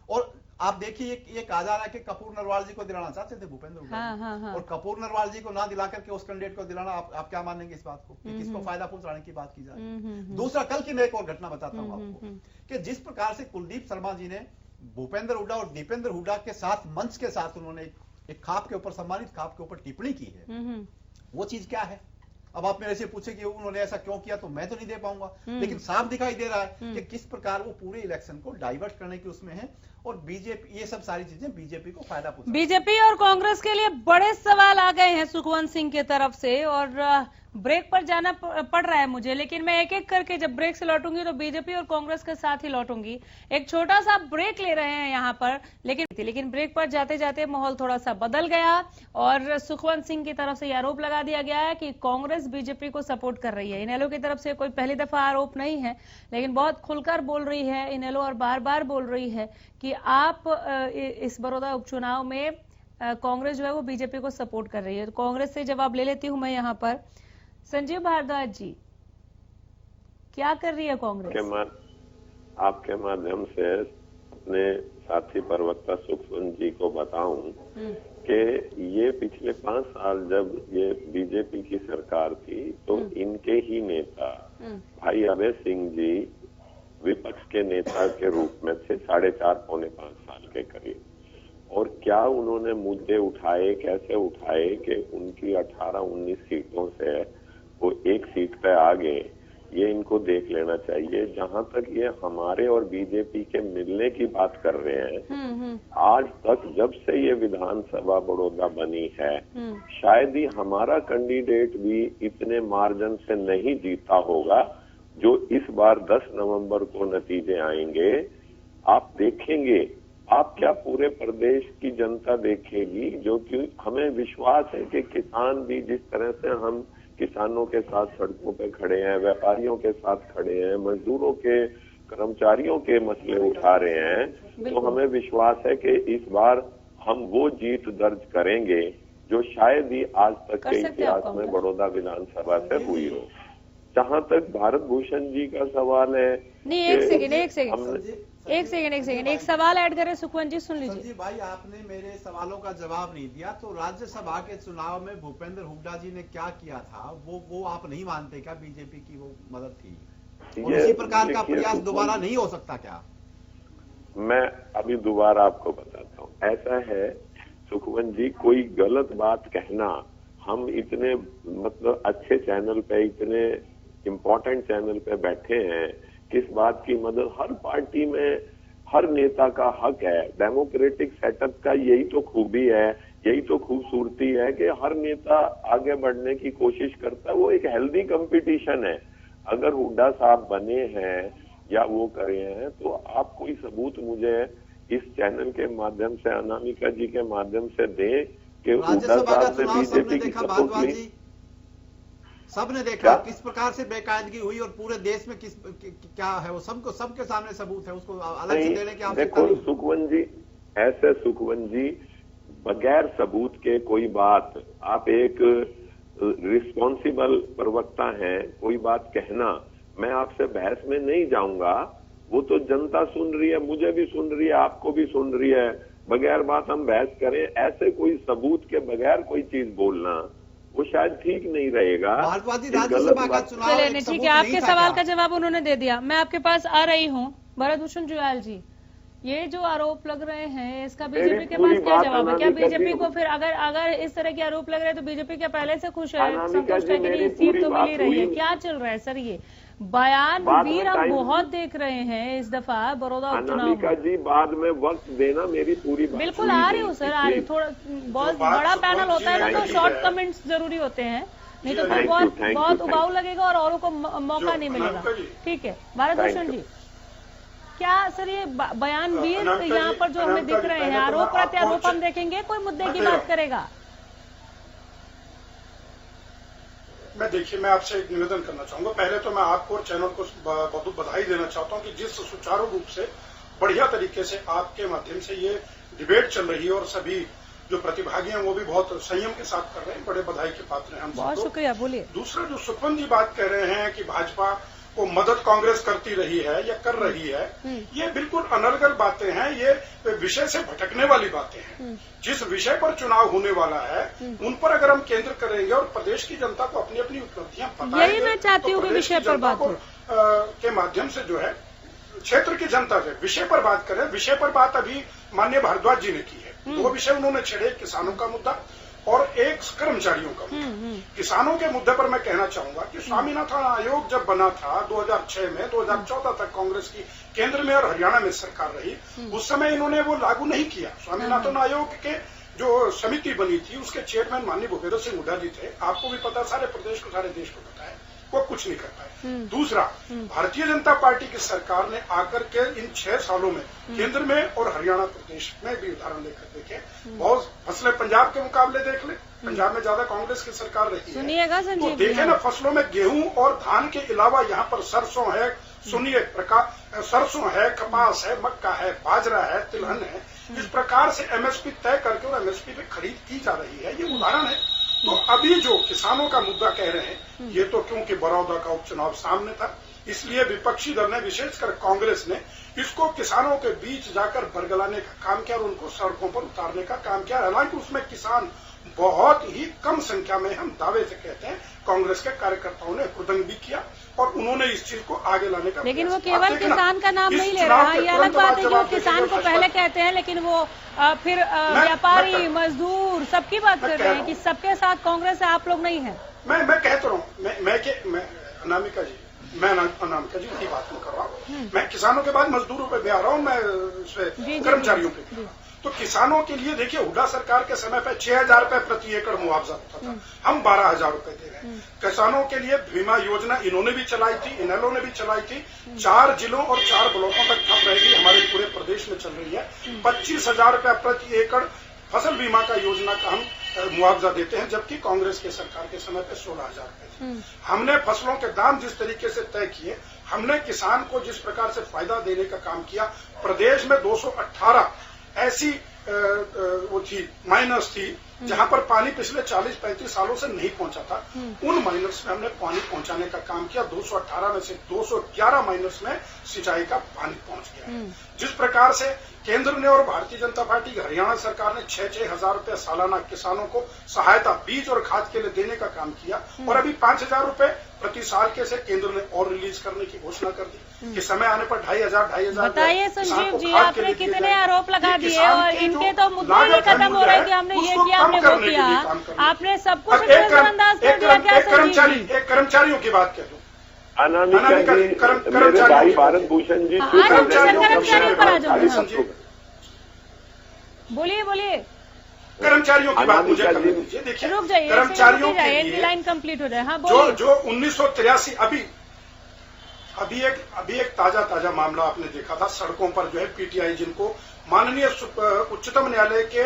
और आप देखिए ये कहा जा रहा है कि कपूर नरवाल जी को दिलाना चाहते थे भूपेंद्र हुड्डा, हाँ। और कपूर नरवाल जी को ना दिला करके उस कैंडिडेट को दिलाना, आप क्या मानेंगे इस बात को कि किसको फायदा पहुंचाने की बात की जा रही है। दूसरा, कल की मैं एक और घटना बताता हूं आपको कि जिस प्रकार से कुलदीप शर्मा जी ने भूपेंद्र हुड्डा और दीपेंद्र हुड्डा के साथ मंच के साथ उन्होंने एक खाप के ऊपर, सम्मानित खाप के ऊपर टिप्पणी की है, वो चीज क्या है। अब आप मेरे से पूछे कि उन्होंने ऐसा क्यों किया, तो मैं तो नहीं दे पाऊंगा, लेकिन साफ दिखाई दे रहा है कि किस प्रकार वो पूरे इलेक्शन को डाइवर्ट करने की उसमें है, और बीजेपी, ये सब सारी चीजें बीजेपी को फायदा पहुंचा। बीजेपी और कांग्रेस के लिए बड़े सवाल आ गए हैं सुखवंत सिंह की तरफ से, और ब्रेक पर जाना पड़ रहा है मुझे, लेकिन मैं एक एक करके जब ब्रेक से लौटूंगी तो बीजेपी और कांग्रेस के साथ ही लौटूंगी। एक छोटा सा ब्रेक ले रहे हैं यहाँ पर, लेकिन ब्रेक पर जाते जाते माहौल थोड़ा सा बदल गया और सुखवंत सिंह की तरफ से यह आरोप लगा दिया गया है कि कांग्रेस बीजेपी को सपोर्ट कर रही है। इनेलो की तरफ से कोई पहली दफा आरोप नहीं है, लेकिन बहुत खुलकर बोल रही है इनेलो, और बार बार बोल रही है कि आप इस बड़ौदा उपचुनाव में कांग्रेस जो है वो बीजेपी को सपोर्ट कर रही है। तो कांग्रेस से जवाब ले लेती हूं मैं यहाँ पर। संजीव भारद्वाज जी, क्या कर रही है कांग्रेस? आपके माध्यम से अपने साथी प्रवक्ता सुखवंत जी को बताऊं कि ये पिछले 5 साल जब ये बीजेपी की सरकार थी तो इनके ही नेता भाई अभय सिंह जी विपक्ष के नेता के रूप में थे 4.5 पौने 5 साल के करीब, और क्या उन्होंने मुद्दे उठाए, कैसे उठाए कि उनकी 18-19 सीटों से वो 1 सीट पे आ गए, ये इनको देख लेना चाहिए। जहां तक ये हमारे और बीजेपी के मिलने की बात कर रहे हैं, आज तक जब से ये विधानसभा बड़ौदा बनी है, शायद ही हमारा कैंडिडेट भी इतने मार्जिन से नहीं जीता होगा जो इस बार 10 नवंबर को नतीजे आएंगे। आप देखेंगे, आप क्या पूरे प्रदेश की जनता देखेगी, जो कि हमें विश्वास है कि किसान भी जिस तरह से हम किसानों के साथ सड़कों पे खड़े हैं, व्यापारियों के साथ खड़े हैं, मजदूरों के, कर्मचारियों के मसले उठा रहे हैं, तो हमें विश्वास है कि इस बार हम वो जीत दर्ज करेंगे जो शायद ही आज तक के इतिहास में बड़ौदा विधानसभा से हुई हो। जहां तक भारत भूषण जी का सवाल है, नहीं एक सेकंड एक सवाल ऐड करें सुखवंत जी, सुन लीजिए। संजीव भाई, आपने मेरे सवालों का जवाब नहीं दिया। तो राज्यसभा के चुनाव में भूपेंद्र हुड्डा जी ने क्या किया था, वो आप नहीं मानते क्या बीजेपी की वो मदद थी, और इसी प्रकार का प्रयास दोबारा नहीं हो सकता क्या? मैं अभी दोबारा आपको बताता हूँ। ऐसा है सुखवंत जी, कोई गलत बात कहना, हम इतने मतलब अच्छे चैनल पे, इतने इम्पोर्टेंट चैनल पे बैठे हैं, किस बात की मदद, हर पार्टी में हर नेता का हक है। डेमोक्रेटिक सेटअप का यही तो खूबी है, यही तो खूबसूरती है कि हर नेता आगे बढ़ने की कोशिश करता है। वो एक हेल्दी कंपटीशन है। अगर हुड्डा साहब बने हैं या वो करे हैं, तो आप कोई सबूत मुझे इस चैनल के माध्यम से, अनामिका जी के माध्यम से दें कि हुड्डा साहब ने बीजेपी की सपोर्ट ली। सबने देखा किस प्रकार से बेकायदगी हुई, और पूरे देश में क्या है वो सबके सामने सबूत है, उसको अलग से देने की आवश्यकता नहीं। देखो सुखवंत जी, ऐसे सुखवंत जी, बगैर सबूत के कोई बात, आप एक रिस्पॉन्सिबल प्रवक्ता हैं, कोई बात कहना, मैं आपसे बहस में नहीं जाऊंगा। वो तो जनता सुन रही है, मुझे भी सुन रही है, आपको भी सुन रही है। बगैर बात हम बहस करें, ऐसे कोई सबूत के बगैर कोई चीज बोलना वो शायद ठीक नहीं रहेगा। राज्यसभा का चुनाव चलिए ठीक है, आपके सवाल का जवाब उन्होंने दे दिया। मैं आपके पास आ रही हूँ भरत भूषण जुयाल जी, ये जो आरोप लग रहे हैं इसका बीजेपी के पास क्या जवाब है? क्या बीजेपी को फिर अगर इस तरह के आरोप लग रहे हैं तो बीजेपी क्या पहले से खुश है, संतुष्ट है कि नहीं, सीट तो मिल ही रही है? क्या चल रहा है सर? ये बयान वीर हम बहुत देख रहे हैं इस दफा बड़ौदा उपचुनाव जी। बाद में वक्त देना, मेरी पूरी बात बिल्कुल आ रही हूँ सर, आ रही। थोड़ा बहुत बड़ा पैनल होता है तो शॉर्ट कमेंट्स जरूरी होते हैं, नहीं तो फिर बहुत उबाऊ लगेगा और औरों को मौका नहीं मिलेगा। ठीक है भारत भूषण जी, क्या सर ये बयान वीर यहाँ पर जो हमें दिख रहे हैं, आरोप प्रत्यारोप हम देखेंगे, कोई मुद्दे की बात करेगा? मैं आपसे एक निवेदन करना चाहूंगा। पहले तो मैं आपको और चैनल को बहुत बधाई देना चाहता हूं कि जिस सुचारू रूप से, बढ़िया तरीके से आपके माध्यम से ये डिबेट चल रही है, और सभी जो प्रतिभागी हैं वो भी बहुत संयम के साथ कर रहे हैं, बड़े बधाई के पात्र हैं हम। बहुत शुक्रिया, बोलिए। दूसरा जो सुखवंत जी बात कह रहे हैं कि भाजपा वो मदद कांग्रेस करती रही है या कर रही है, ये बिल्कुल अनर्गल बातें हैं, ये विषय से भटकने वाली बातें हैं। जिस विषय पर चुनाव होने वाला है उन पर अगर हम केंद्र करेंगे और प्रदेश की जनता को अपनी अपनी उपलब्धियां बताएंगे, यही मैं चाहती हूँ कि विषय पर बात हो के माध्यम से जो है क्षेत्र की जनता से विषय पर बात करें। विषय पर बात अभी माननीय भारद्वाज जी ने की है। 2 विषय उन्होंने छेड़े, किसानों का मुद्दा और एक कर्मचारियों का मुद्दा। किसानों के मुद्दे पर मैं कहना चाहूंगा कि स्वामीनाथन आयोग जब बना था 2006 में, 2014 तक कांग्रेस की केंद्र में और हरियाणा में सरकार रही, उस समय इन्होंने वो लागू नहीं किया। स्वामीनाथन आयोग के जो समिति बनी थी उसके चेयरमैन माननीय भूपेंद्र सिंह हुड्डा जी थे। आपको भी पता, सारे प्रदेश को, सारे देश को पता है, वो कुछ नहीं कर पाए। दूसरा, भारतीय जनता पार्टी की सरकार ने आकर के इन 6 सालों में केंद्र में और हरियाणा प्रदेश में भी उदाहरण लेकर देखे, बहुत फसलें पंजाब के मुकाबले देख ले, पंजाब में ज्यादा कांग्रेस की सरकार रही है। सुनिएगा संजीव, तो देखे ना, फसलों में गेहूं और धान के अलावा यहाँ पर सरसों है, सरसों है, कपास है, मक्का है, बाजरा है, तिलहन है। इस प्रकार से एमएसपी तय करके और एमएसपी पे खरीद की जा रही है, ये उदाहरण है। तो अभी जो किसानों का मुद्दा कह रहे हैं, ये तो क्योंकि बड़ौदा का उपचुनाव सामने था, इसलिए विपक्षी दल ने, विशेषकर कांग्रेस ने, इसको किसानों के बीच जाकर बरगलाने का काम किया और उनको सड़कों पर उतारने का काम किया। हालांकि उसमें किसान बहुत ही कम संख्या में, हम दावे से कहते हैं, कांग्रेस के कार्यकर्ताओं ने हुदंग भी किया और उन्होंने इस चीज को आगे लाने का, लेकिन वो केवल किसान का नाम नहीं ले रहा। ये अलग बात है कि वो किसान को पहले कहते हैं, लेकिन वो फिर व्यापारी, मजदूर, सबकी बात कर रहे हैं कि सबके साथ कांग्रेस है, आप लोग नहीं है। मैं कहता हूँ, मैं अनामिका जी, मैं अनामिका जी की बात नहीं कर रहा हूँ। मैं किसानों के बाद मजदूरों पे भी आ रहा हूँ, मैं कर्मचारियों पे। तो किसानों के लिए देखिए, हुड्डा सरकार के समय पे 6,000 रुपए प्रति एकड़ मुआवजा होता था, हम 12,000 रुपए दे रहे हैं। किसानों के लिए बीमा योजना इन्होंने भी चलाई थी, इनेलो ने भी चलाई थी। 4 जिलों और 4 ब्लॉकों तक ठप रहेगी, हमारे पूरे प्रदेश में चल रही है। 25,000 रुपए प्रति एकड़ फसल बीमा का योजना का हम मुआवजा देते हैं, जबकि कांग्रेस के सरकार के समय पे 16,000 रुपए थे। हमने फसलों के दाम जिस तरीके से तय किए, हमने किसान को जिस प्रकार से फायदा देने का काम किया, प्रदेश में 218 ऐसी वो थी, माइनस थी, जहां पर पानी पिछले 40-35 सालों से नहीं पहुंचा था। उन माइनस में हमने पानी पहुंचाने का काम किया। 218 में से 211 माइनस में सिंचाई का पानी पहुंच गया है। जिस प्रकार से केंद्र ने और भारतीय जनता पार्टी की हरियाणा सरकार ने 6-6 हजार रुपए सालाना किसानों को सहायता, बीज और खाद के लिए देने का काम किया, और अभी 5,000 रुपए प्रति साल के से केंद्र ने और रिलीज करने की घोषणा कर दी कि समय आने पर 2,500 बताइए संजीव जी, आपने कितने आरोप लगा दिए और इनके तो मुद्दे ही खत्म हो रहे कि हमने ये किया, हमने वो किया, आपने सब कुछ नजरअंदाज कर दिया क्या संजीव जी? एक कर्मचारियों की बात कह दूं, अनामिका जी, मेरे भाई भारत भूषण जी, कर्मचारियों पर आ जाओ, बोलिए। कर्मचारियों की बात मुझे करने दीजिए। देखिए, रुक जाइए, कर्मचारियों के लिए लाइन कंप्लीट हो जाए। हाँ, बोलिए। जो 1983 अभी एक ताजा मामला आपने देखा था, सड़कों पर जो है पीटीआई, जिनको माननीय उच्चतम न्यायालय के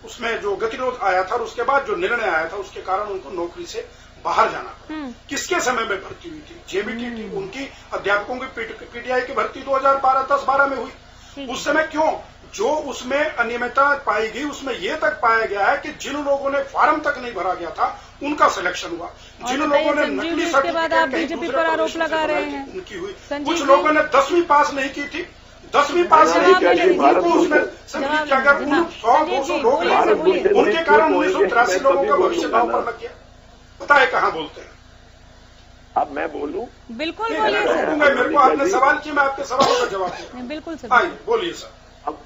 उसमें जो गतिरोध आया था और उसके बाद जो निर्णय आया था, उसके कारण उनको नौकरी से बाहर जाना पड़ा। किसके समय में भर्ती हुई थी? जेबीटी, उनकी अध्यापकों की पीटीआई की भर्ती 2010-12 में हुई। उस समय क्यों? जो उसमें अनियमितता पाई गई, उसमें यह तक पाया गया है कि जिन लोगों ने फॉर्म तक नहीं भरा गया था उनका सिलेक्शन हुआ, जिन लोगों ने नकली सर्टिफिकेट बीजेपी पर आरोप लगा रहे हैं उनकी हुई, कुछ लोगों ने 10वीं पास नहीं की थी, 10वीं पास नहीं की उनको उसमें समझिए कि अगर 100-200 लोग उनके कारण 1983 लोगों का भविष्य दांव पर लग गया। बताए कहाँ बोलते हैं? अब मैं बोलूं? बिल्कुल बोलिए सर। मेरे को आपने सवाल किया, मैं आपके सवालों का जवाब दूंगा। बिल्कुल सर, बोलिए सर।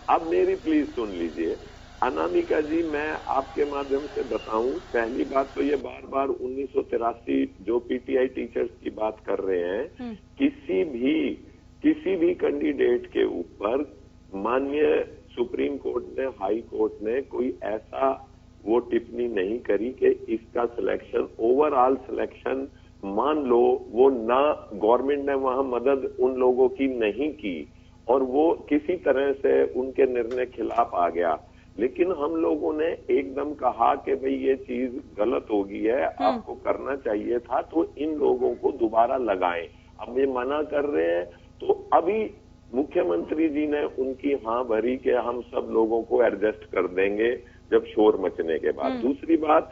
अब मेरी प्लीज सुन लीजिए। अनामिका जी, मैं आपके माध्यम से बताऊं, पहली बात तो ये बार 1983 जो पीटीआई टीचर्स की बात कर रहे हैं, किसी भी कैंडिडेट के ऊपर माननीय सुप्रीम कोर्ट ने, हाई कोर्ट ने कोई ऐसा वो टिप्पणी नहीं करी कि इसका सिलेक्शन, ओवरऑल सिलेक्शन, मान लो वो ना गवर्नमेंट ने वहां मदद उन लोगों की नहीं की और वो किसी तरह से उनके निर्णय खिलाफ आ गया, लेकिन हम लोगों ने एकदम कहा कि भाई ये चीज गलत हो गई है, आपको करना चाहिए था, तो इन लोगों को दोबारा लगाएं। अब ये मना कर रहे हैं, तो अभी मुख्यमंत्री जी ने उनकी हाँ भरी कि हम सब लोगों को एडजस्ट कर देंगे जब शोर मचने के बाद। दूसरी बात,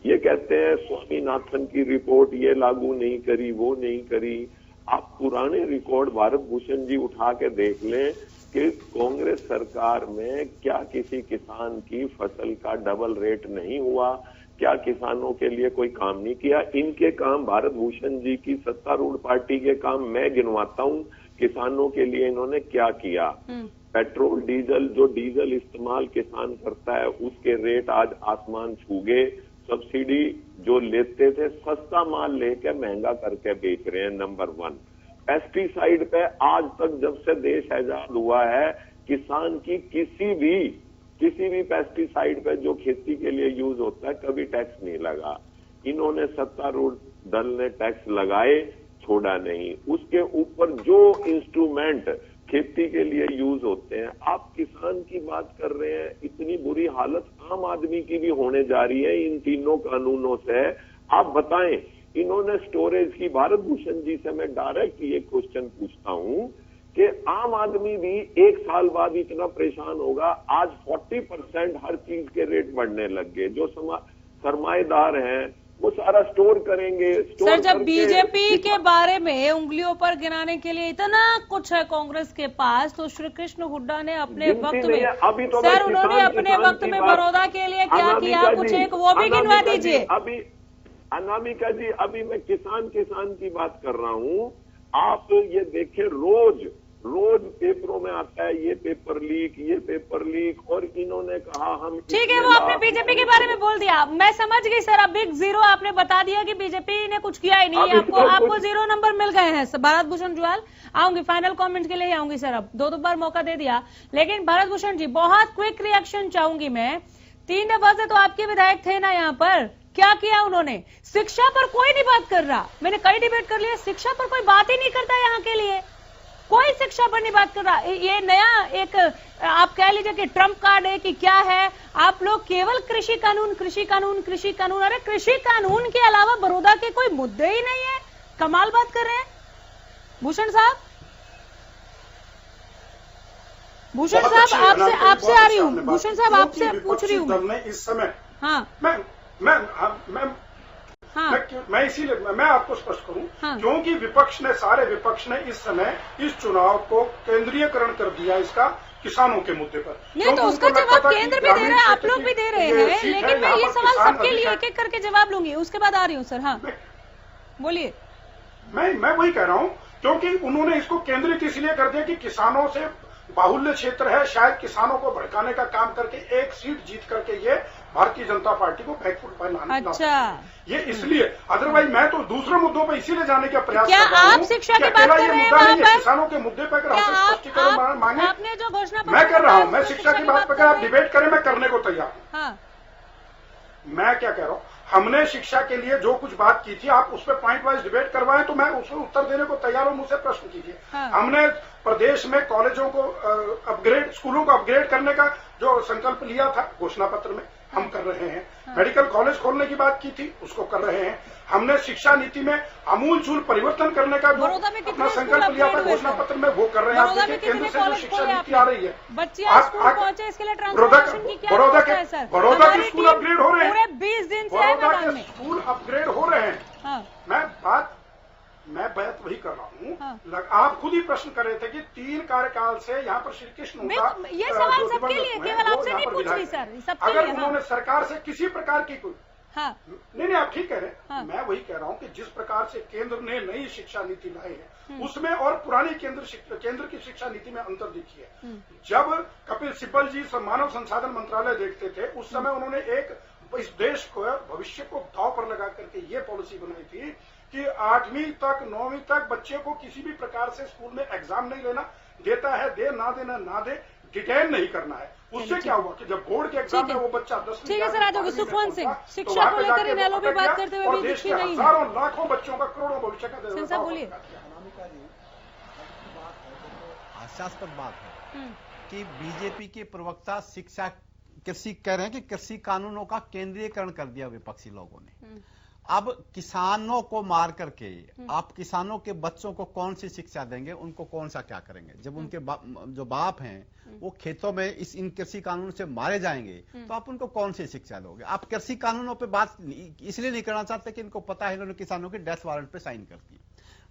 ये कहते हैं स्वामीनाथन की रिपोर्ट ये लागू नहीं करी, वो नहीं करी। आप पुराने रिकॉर्ड भारत भूषण जी उठा के देख लें कि कांग्रेस सरकार में क्या किसी किसान की फसल का डबल रेट नहीं हुआ, क्या किसानों के लिए कोई काम नहीं किया। इनके काम, भारत भूषण जी की सत्तारूढ़ पार्टी के काम मैं गिनवाता हूं, किसानों के लिए इन्होंने क्या किया। पेट्रोल डीजल, जो डीजल इस्तेमाल किसान करता है उसके रेट आज आसमान छू गए। सब्सिडी जो लेते थे सस्ता माल लेके महंगा करके बेच रहे हैं। नंबर 1, पेस्टिसाइड पे आज तक जब से देश आजाद हुआ है किसान की किसी भी पेस्टिसाइड पे जो खेती के लिए यूज होता है कभी टैक्स नहीं लगा। इन्होंने सत्तारूढ़ दल ने टैक्स लगाए, छोड़ा नहीं। उसके ऊपर जो इंस्ट्रूमेंट खेती के लिए यूज होते हैं, आप किसान की बात कर रहे हैं। इतनी बुरी हालत आम आदमी की भी होने जा रही है इन तीनों कानूनों से। आप बताएं, इन्होंने स्टोरेज की, भारत भूषण जी से मैं डायरेक्ट ये क्वेश्चन पूछता हूं कि आम आदमी भी एक साल बाद इतना परेशान होगा। आज 40% हर चीज के रेट बढ़ने लग गए। जो सरमाएदार हैं वो सारा स्टोर करेंगे। सर, जब बीजेपी के बारे में उंगलियों पर गिनाने के लिए इतना कुछ है कांग्रेस के पास, तो श्री कृष्ण हुड्डा ने अपने वक्त में, अभी तो सर उन्होंने अपने वक्त में बड़ौदा के लिए क्या किया, कुछ एक वो भी गिनवा दीजिए। अभी अनामिका जी, अभी मैं किसान की बात कर रहा हूं। आप ये देखिए, रोज पेपरों में आता है ये पेपर लीक, और इन्होंने कहा हम, ठीक है, वो आपने बीजेपी के बारे में बोल दिया, मैं समझ गई सर। अब बिग जीरो आपने बता दिया कि बीजेपी ने कुछ किया ही नहीं। आपको 0 नंबर मिल गए हैं। भारत भूषण जुआल, आऊंगी फाइनल कमेंट के लिए ही आऊंगी सर। अब दो बार मौका दे दिया, लेकिन भारत भूषण जी बहुत क्विक रिएक्शन चाहूंगी मैं। 3 दफा से तो आपके विधायक थे ना यहाँ पर, क्या किया उन्होंने? शिक्षा पर कोई नहीं बात कर रहा। मैंने कई डिबेट कर लिया, शिक्षा पर कोई बात ही नहीं करता यहाँ के लिए, कोई शिक्षा पर नहीं बात कर रहा। ये नया एक आप कह लीजिए कि ट्रम्प कार्ड है कि क्या है। आप लोग केवल कृषि कानून। अरे कृषि कानून के अलावा बड़ौदा के कोई मुद्दे ही नहीं है। कमाल बात कर रहे हैं भूषण साहब। आपसे आ रही हूँ भूषण साहब, आपसे पूछ रही हूँ मैं इस समय। हाँ, मैं इसीलिए मैं आपको स्पष्ट करूं, क्योंकि सारे विपक्ष ने इस समय इस चुनाव को केंद्रीयकरण कर दिया इसका किसानों के मुद्दे पर। नहीं तो उसका जवाब केंद्र भी दे रहा है, आप लोग भी दे रहे हैं, लेकिन मैं ये सवाल सबके लिए एक एक करके जवाब लूंगी, उसके बाद आ रही हूँ सर। हाँ बोलिए। मैं वही कह रहा हूं, क्योंकि उन्होंने इसको केंद्रित इसलिए कर दिया कि किसानों से बाहुल्य क्षेत्र है, शायद किसानों को भड़काने का काम करके एक सीट जीत करके ये भारतीय जनता पार्टी को बैकफुट पर लाने। अच्छा, ये इसलिए, अदरवाइज मैं तो दूसरे मुद्दों पर इसीलिए जाने का प्रयास कर रहा हूं। आप शिक्षा की बात कर रहे हैं वहां पर? किसानों के मुद्दे पर अगर हमसे स्पष्टीकरण मांगे, आपने जो घोषणा मैं कर रहा हूं, मैं शिक्षा की बात पर अगर आप डिबेट करें मैं करने को तैयार हूं। मैं क्या कह रहा हूं, हमने शिक्षा के लिए जो कुछ बात की थी, आप उस पर पॉइंट वाइज डिबेट करवाएं तो मैं उसमें उत्तर देने को तैयार हूं, मुझसे प्रश्न कीजिए। हमने प्रदेश में कॉलेजों को अपग्रेड, स्कूलों को अपग्रेड करने का जो संकल्प लिया था घोषणा पत्र में, हम कर रहे हैं। मेडिकल कॉलेज खोलने की बात की थी, उसको कर रहे हैं। हमने शिक्षा नीति में आमूलचूल परिवर्तन करने का जो अपना संकल्प लिया था घोषणा पत्र में, वो कर रहे हैं। आप देखिए, केंद्र से जो शिक्षा नीति आ रही है, बड़ौदा के स्कूल अपग्रेड हो रहे हैं, 20 दिन से बड़ौदा के स्कूल अपग्रेड हो रहे हैं। मैं बात वही कर रहा हूँ। आप खुद ही प्रश्न कर रहे थे कि 3 कार्यकाल से यहाँ पर श्री कृष्ण का, ये सवाल सबके लिए, केवल आपसे नहीं पूछ रही सर, सबके लिए। अगर उन्होंने सरकार से किसी प्रकार की कोई, नहीं आप ठीक कह रहे हैं। मैं वही कह रहा हूँ कि जिस प्रकार से केंद्र ने नई शिक्षा नीति लाई है, उसमें और पुरानी केंद्र की शिक्षा नीति में अंतर देखिए। जब कपिल सिब्बल जी मानव संसाधन मंत्रालय देखते थे, उस समय उन्होंने एक इस देश को, भविष्य को दांव पर लगा करके ये पॉलिसी बनाई थी कि 8वीं तक 9वीं तक बच्चे को किसी भी प्रकार से स्कूल में एग्जाम नहीं लेना, देता है दे, ना देना ना दे, डिटेन नहीं करना है। उससे क्या हुआ कि जब बोर्ड के एग्जाम में वो बच्चा 10वीं, ठीक है सर, आ जाओगे सुखवंत सिंह, शिक्षा को लेकर इनेलो भी बात करते हुए भी दिखी नहीं है। हजारों लाखों बच्चों का, करोड़ों भविष्य का। बोलिए। हास्यास्पद बात है कि बीजेपी के प्रवक्ता कृषि कह रहे हैं कि कृषि कानूनों का केंद्रीयकरण कर दिया विपक्षी लोगों ने। अब किसानों को मार करके आप किसानों के बच्चों को कौन सी शिक्षा देंगे, उनको कौन सा क्या करेंगे? जब उनके जो बाप हैं वो खेतों में इन कृषि कानून से मारे जाएंगे तो आप उनको कौन सी शिक्षा दोगे? आप कृषि कानूनों पे बात इसलिए नहीं करना चाहते कि इनको पता है इन्होंने किसानों के डेथ वारंट पे साइन कर दी।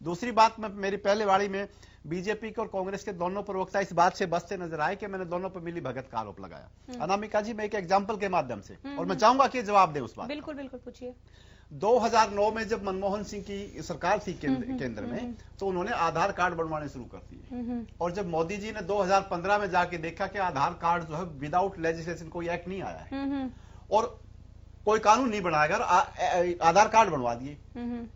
दूसरी बात, मैं मेरी पहले वाड़ी में बीजेपी के और कांग्रेस के दोनों प्रवक्ता इस बात से बचते नजर आए कि मैंने दोनों पर मिली भगत का आरोप लगाया। अनामिका जी, मैं एक एग्जाम्पल के माध्यम से, और मैं चाहूंगा कि जवाब दे उस बात। बिल्कुल बिल्कुल पूछिए। 2009 में जब मनमोहन सिंह की सरकार थी केंद्र में, तो उन्होंने आधार कार्ड बनवाने शुरू कर दिए, और जब मोदी जी ने 2015 में जाके देखा कि आधार कार्ड जो है विदाउट लेजिस्लेशन कोई एक्ट नहीं आया है और कोई कानून नहीं बनाया, आधार कार्ड बनवा दिए,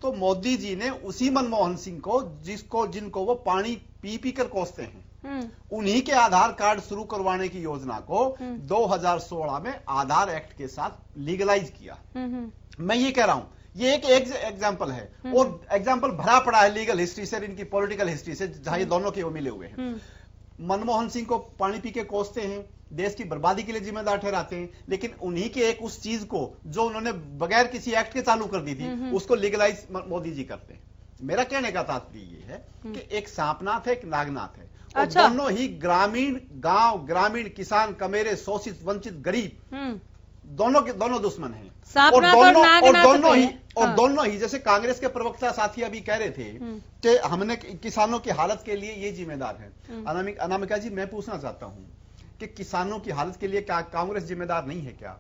तो मोदी जी ने उसी मनमोहन सिंह को जिनको वो पानी पी पी कर कोसते हैं, उन्हीं के आधार कार्ड शुरू करवाने की योजना को 2016 में आधार एक्ट के साथ लीगलाइज किया। मैं ये कह रहा हूं, ये एक एग्जाम्पल है, और एग्जाम्पल भरा पड़ा है लीगल हिस्ट्री से, इनकी पॉलिटिकल हिस्ट्री से, जहां ये दोनों के वो मिले हुए हैं। मनमोहन सिंह को पानी पी के कोसते हैं, देश की बर्बादी के लिए जिम्मेदार ठहराते हैं, लेकिन उन्हीं के एक उस चीज को जो उन्होंने बगैर किसी एक्ट के चालू कर दी थी, उसको लीगलाइज मोदी जी करते हैं। मेरा कहने का तात्पर्य ये है कि एक सांपनाथ है, एक नागनाथ है, और अच्छा। दोनों ही ग्रामीण गांव, ग्रामीण किसान, कमेरे, शोषित, वंचित, गरीब, दोनों दुश्मन हैं। और दोनों ही जैसे कांग्रेस के प्रवक्ता साथी अभी कह रहे थे कि हमने किसानों की हालत के लिए ये जिम्मेदार है। अनामिका जी, मैं पूछना चाहता हूं कि किसानों की हालत के लिए क्या कांग्रेस जिम्मेदार नहीं है क्या?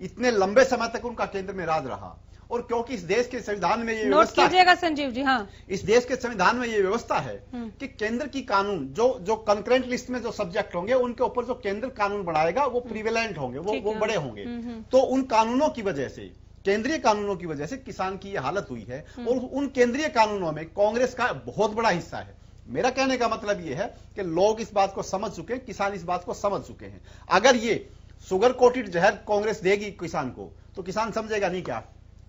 इतने लंबे समय तक उनका केंद्र में राज रहा, और क्योंकि इस देश के संविधान में ये नोट कीजिएगा संजीव जी, हाँ, इस देश के संविधान में ये व्यवस्था है कि केंद्र की कानून जो कंकरेंट लिस्ट में जो सब्जेक्ट होंगे उनके ऊपर जो केंद्र कानून बनाएगा वो प्रिवेलेंट होंगे, वो बड़े होंगे। तो उन कानूनों की वजह से, केंद्रीय कानूनों की वजह से किसान की ये हालत हुई है, और उन केंद्रीय कानूनों में कांग्रेस का बहुत बड़ा हिस्सा है। मेरा कहने का मतलब यह है कि लोग इस बात को समझ चुके हैं, किसान इस बात को समझ चुके हैं। अगर ये शुगर कोटेड जहर कांग्रेस देगी किसान को, तो किसान समझेगा नहीं क्या?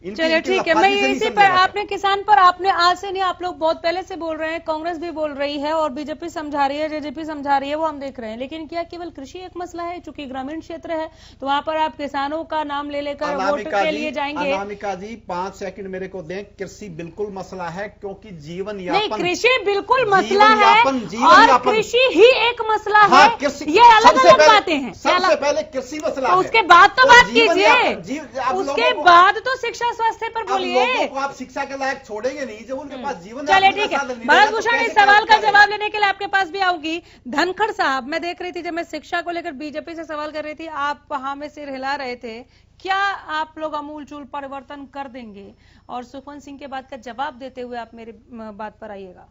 चलिए ठीक है, मैं इसी पर, आपने किसान पर, आपने आज से नहीं, आप लोग बहुत पहले से बोल रहे हैं, कांग्रेस भी बोल रही है और बीजेपी समझा रही है, जेजेपी समझा रही है, वो हम देख रहे हैं, लेकिन क्या केवल कृषि एक मसला है? चूंकि ग्रामीण क्षेत्र है तो वहां पर आप किसानों का नाम ले लेकर वोट के लिए जाएंगे। अनामिका जी 5 सेकंड मेरे को दें। कृषि बिल्कुल मसला है, क्योंकि जीवन यापन, नहीं, कृषि बिल्कुल मसला है और कृषि ही एक मसला है, ये अलग अलग बातें हैं। सबसे पहले कृषि मसला है, उसके बाद तो बात कीजिए, उसके बाद तो शिक्षा स्वास्थ्य पर बोलिए। आप शिक्षा के लायक छोड़ेंगे नहीं जब उनके पास जीवन। चलिए ठीक है, भरत भूषण, इस सवाल का जवाब लेने के लिए आपके पास भी आऊंगी। धनखड़ साहब, मैं देख रही थी जब मैं शिक्षा को लेकर बीजेपी से सवाल कर रही थी, आप वहां में सिर हिला रहे थे। क्या आप लोग अमूलचूल परिवर्तन कर देंगे? और सुखवंत सिंह के बात का जवाब देते हुए आप मेरी बात पर आइएगा।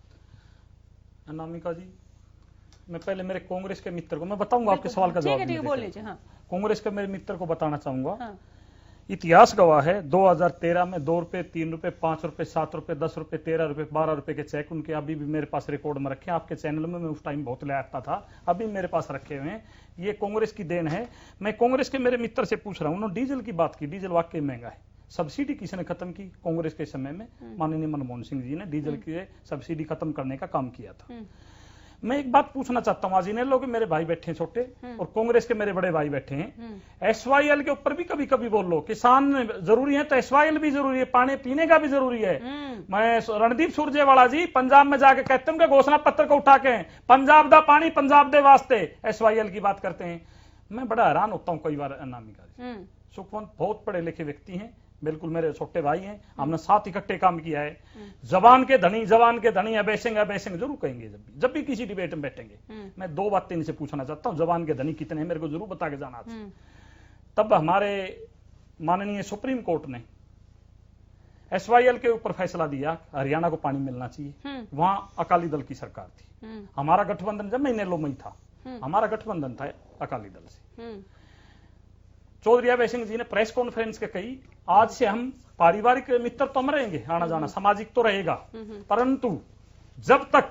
अनामिका जी, मैं पहले मेरे कांग्रेस के मित्र को मैं बताऊंगा, आपके सवाल का जवाब। ठीक है, बोल लीजिए। हाँ, कांग्रेस के मेरे मित्र को बताना चाहूंगा, इतिहास गवाह है 2013 में 2 रुपए, 3 रुपए, 5 रुपए, 7 रुपए, 10 रुपए, 13 रुपए, 12 रुपए के चेक उनके अभी भी मेरे पास रिकॉर्ड में रखे हैं। आपके चैनल में मैं उस टाइम बहुत ले आता था, अभी मेरे पास रखे हुए हैं। ये कांग्रेस की देन है। मैं कांग्रेस के मेरे मित्र से पूछ रहा हूं, उन्होंने डीजल की बात की, डीजल वाकई महंगा है। सब्सिडी किसने खत्म की? कांग्रेस के समय में माननीय मनमोहन सिंह जी ने डीजल की सब्सिडी खत्म करने का काम किया था। मैं एक बात पूछना चाहता हूं, आज इन लोग मेरे भाई बैठे हैं छोटे, और कांग्रेस के मेरे बड़े भाई बैठे हैं, SYL के ऊपर भी कभी कभी बोल लो, किसान जरूरी है तो SYL भी जरूरी है, पानी पीने का भी जरूरी है। मैं रणदीप सुरजेवाला जी पंजाब में जाके कहते हैं घोषणा पत्र को उठा के पंजाब दा पानी पंजाब दे वास्ते SYL की बात करते हैं। मैं बड़ा हैरान होता हूं कई बार। अनामिका जी, सुखवंत बहुत पढ़े लिखे व्यक्ति हैं, बिल्कुल मेरे छोटे भाई हैं, हमने साथ इकट्ठे काम किया है। जबान के धनी अबैसिंग जरूर कहेंगे जब भी किसी डिबेट में बैठेंगे। मैं 2 बातें इनसे पूछना चाहता हूं, जबान के धनी कितने हैं मेरे को जरूर बता के जाना। तब हमारे माननीय सुप्रीम कोर्ट ने SYL के ऊपर फैसला दिया, हरियाणा को पानी मिलना चाहिए। वहां अकाली दल की सरकार थी, हमारा गठबंधन, जब मैं इनेलो में था, हमारा गठबंधन था अकाली दल से। चौधरी अभय सिंह जी ने प्रेस कॉन्फ्रेंस के कही, आज से हम पारिवारिक मित्र तो हम रहेंगे, आना जाना सामाजिक तो रहेगा, परंतु जब तक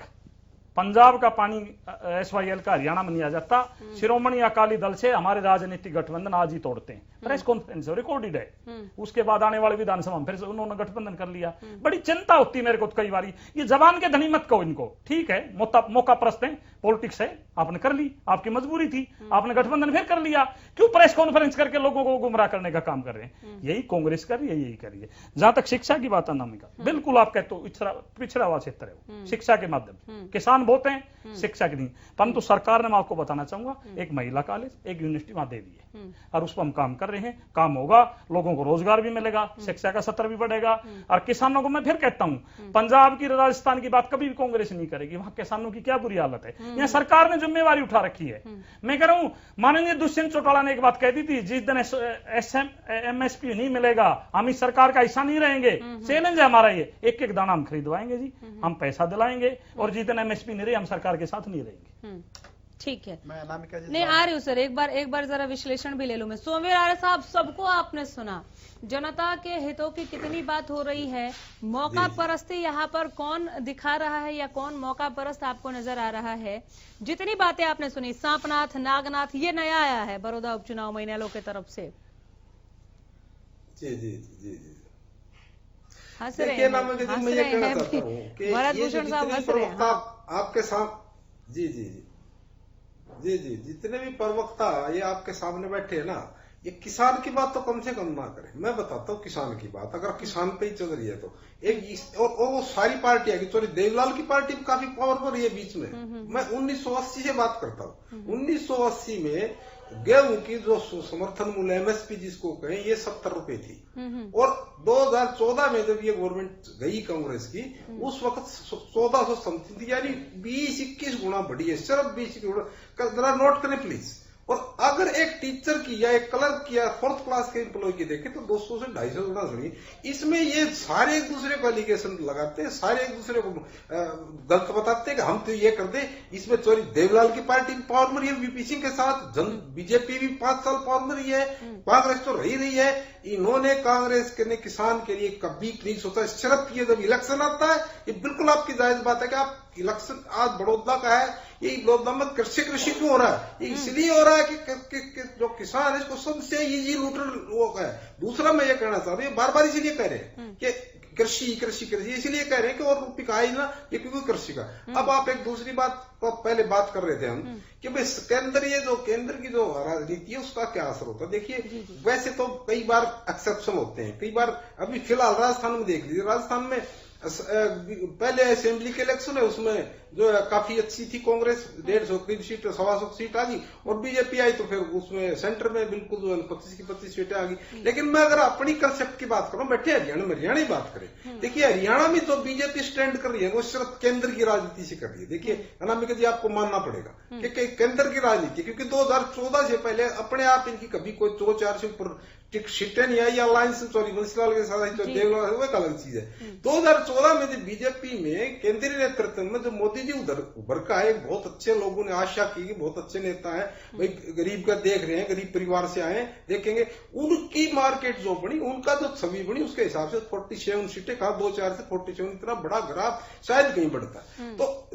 पंजाब का पानी SYL का हरियाणा में नहीं आ जाता। शिरोमणि अकाली दल से हमारे राजनीतिक गठबंधन आज ही तोड़ते हैं। प्रेस कॉन्फ्रेंस रिकॉर्डेड है। उसके बाद आने वाले विधानसभा में फिर से उन्होंने गठबंधन कर लिया। बड़ी चिंता होती है मेरे को कई बार। ये जबान के धनी मत कहो इनको, ठीक है, मौका परस्त है, पॉलिटिक्स है, आपने कर ली, आपकी मजबूरी थी, आपने गठबंधन फिर कर लिया, क्यों प्रेस कॉन्फ्रेंस करके लोगों को गुमराह करने का काम कर रहे हैं? यही कांग्रेस कर रही है, यही करिए। जहां तक शिक्षा की बात है अनामिका, बिल्कुल आप कहते हो पिछड़ा हुआ क्षेत्र है, शिक्षा के माध्यम से किसान बहुत हैं, शिक्षा की नहीं। परंतु सरकार ने, मैं आपको बताना चाहूंगा, एक महिला कॉलेज, एक यूनिवर्सिटी वहां दे दी है और उस पर हम काम कर रहे हैं। काम होगा, लोगों को रोजगार भी मिलेगा, शिक्षा का स्तर भी बढ़ेगा। और किसानों को मैं फिर कहता हूं, पंजाब की, राजस्थान की बात कभी भी कांग्रेस नहीं करेगी। वहां किसानों की क्या बुरी हालत है, यहाँ सरकार ने जिम्मेवारी उठा रखी है। मैं कह रहा हूं, माननीय दुष्यंत चौटाला ने एक बात कह दी थी, जिस दिन MSP नहीं मिलेगा हम इस सरकार का हिस्सा नहीं रहेंगे। चैलेंज है हमारा ये, एक एक दाना हम खरीदवाएंगे जी, हम पैसा दिलाएंगे, और जिस दिन MSP नहीं रहे हम सरकार के साथ नहीं रहेंगे। ठीक है, मैं अनामिका जी नहीं आ रही हूँ सर, एक बार जरा विश्लेषण भी ले लूं मैं। सोमवीर आर्य साहब, सबको आपने सुना, जनता के हितों की कितनी बात हो रही है, मौका परस्ती यहाँ पर कौन दिखा रहा है या कौन मौका परस्त आपको नजर आ रहा है? जितनी बातें आपने सुनी, सांपनाथ, नागनाथ, ये नया आया है बड़ौदा उपचुनाव में इनेलो की तरफ से। जी जी जी जी हंस रहे हैं, भरत भूषण साहब हंस रहे हैं। आपके साथ जी जी जी जी, जितने भी प्रवक्ता ये आपके सामने बैठे हैं ना, ये किसान की बात तो कम से कम ना करें। मैं बताता हूँ किसान की बात, अगर किसान पे ही चल रही है तो एक और वो सारी पार्टियां की, सॉरी देवलाल की पार्टी काफी पावर पर है बीच में। मैं 1980 से बात करता हूँ। 1980 में गेहूं की जो समर्थन मूल्य MSP जिसको कहें, ये 70 रुपए थी। और 2014 में जब ये गवर्नमेंट गई कांग्रेस की, उस वक्त 1400 समथिंग थी, यानी 20-21 गुना बढ़ी है, सिर्फ 20 गुना। जरा नोट करें प्लीज। और अगर एक टीचर की या एक क्लर्क की या 4th क्लास के एम्प्लॉय की देखें तो 200 से 250 गुना सुनी। इसमें ये सारे एक दूसरे को एलिगेशन लगाते हैं, सारे एक दूसरे को गलत बताते हैं कि हम तो ये कर दे। इसमें चोरी देवलाल की पार्टी पावर में रही है VP सिंह के साथ, बीजेपी भी 5 साल पावर में रही है, कांग्रेस तो रही है। इन्होंने कांग्रेस के ने किसान के लिए कभी नहीं सोचा। सिर्फ ये जब इलेक्शन आता है, ये बिल्कुल आपकी जायज बात है कि आप इलेक्शन आज बड़ौदा का है, ये बड़ौदा में कृषि क्यों हो रहा है? ये इसलिए हो रहा है कि जो किसान है इसको सबसे इजी लूटर वो है। दूसरा मैं ये कहना चाहता हूँ, बार बार इसीलिए कह रहे हैं कि कृषि इसलिए कह रहे हैं कि और रुपये आए ना, ये क्योंकि कृषि का। अब आप एक दूसरी बात को पहले बात कर रहे थे हम कि भाई केंद्र की जो राजनीति है उसका क्या असर होता है। देखिए, वैसे तो कई बार एक्सेप्शन होते हैं, कई बार अभी फिलहाल राजस्थान में देख लीजिए, राजस्थान में पहले असेंबली के इलेक्शन है, उसमें जो है काफी अच्छी थी कांग्रेस, 150 सीट 125 सीट आ गई, और बीजेपी आई तो फिर उसमें सेंटर में बिल्कुल जो है 25 की 25 सीटें आ गई। लेकिन मैं अगर अपनी कंसेप्ट की बात करूं, बैठे हरियाणा की बात करें, देखिए हरियाणा में तो बीजेपी स्टैंड कर रही है, वो सिर्फ केंद्र की राजनीति से कर रही है। देखिए अनामिका जी, आपको मानना पड़ेगा कि केंद्र की राजनीति, क्योंकि 2014 से पहले अपने आप इनकी कभी कोई 2-4 से ऊपर सीटें नहीं आई, अलायंस सॉरी बंसीलाल के साथ देवलाल, वो एक अलग चीज है। 2014 में जब बीजेपी में केंद्रीय नेतृत्व में जब मोदी जी उभर का है, बहुत अच्छे लोगों ने आशा की कि बहुत अच्छे नेता है, भाई गरीब का देख रहे हैं, गरीब परिवार से आए, देखेंगे। उनकी मार्केट जो बनी, उनका जो छवि बनी, उसके हिसाब से 47 सीटें कहा, 2-4 से 47, इतना बड़ा ग्राफ शायद कहीं बढ़ता है। तो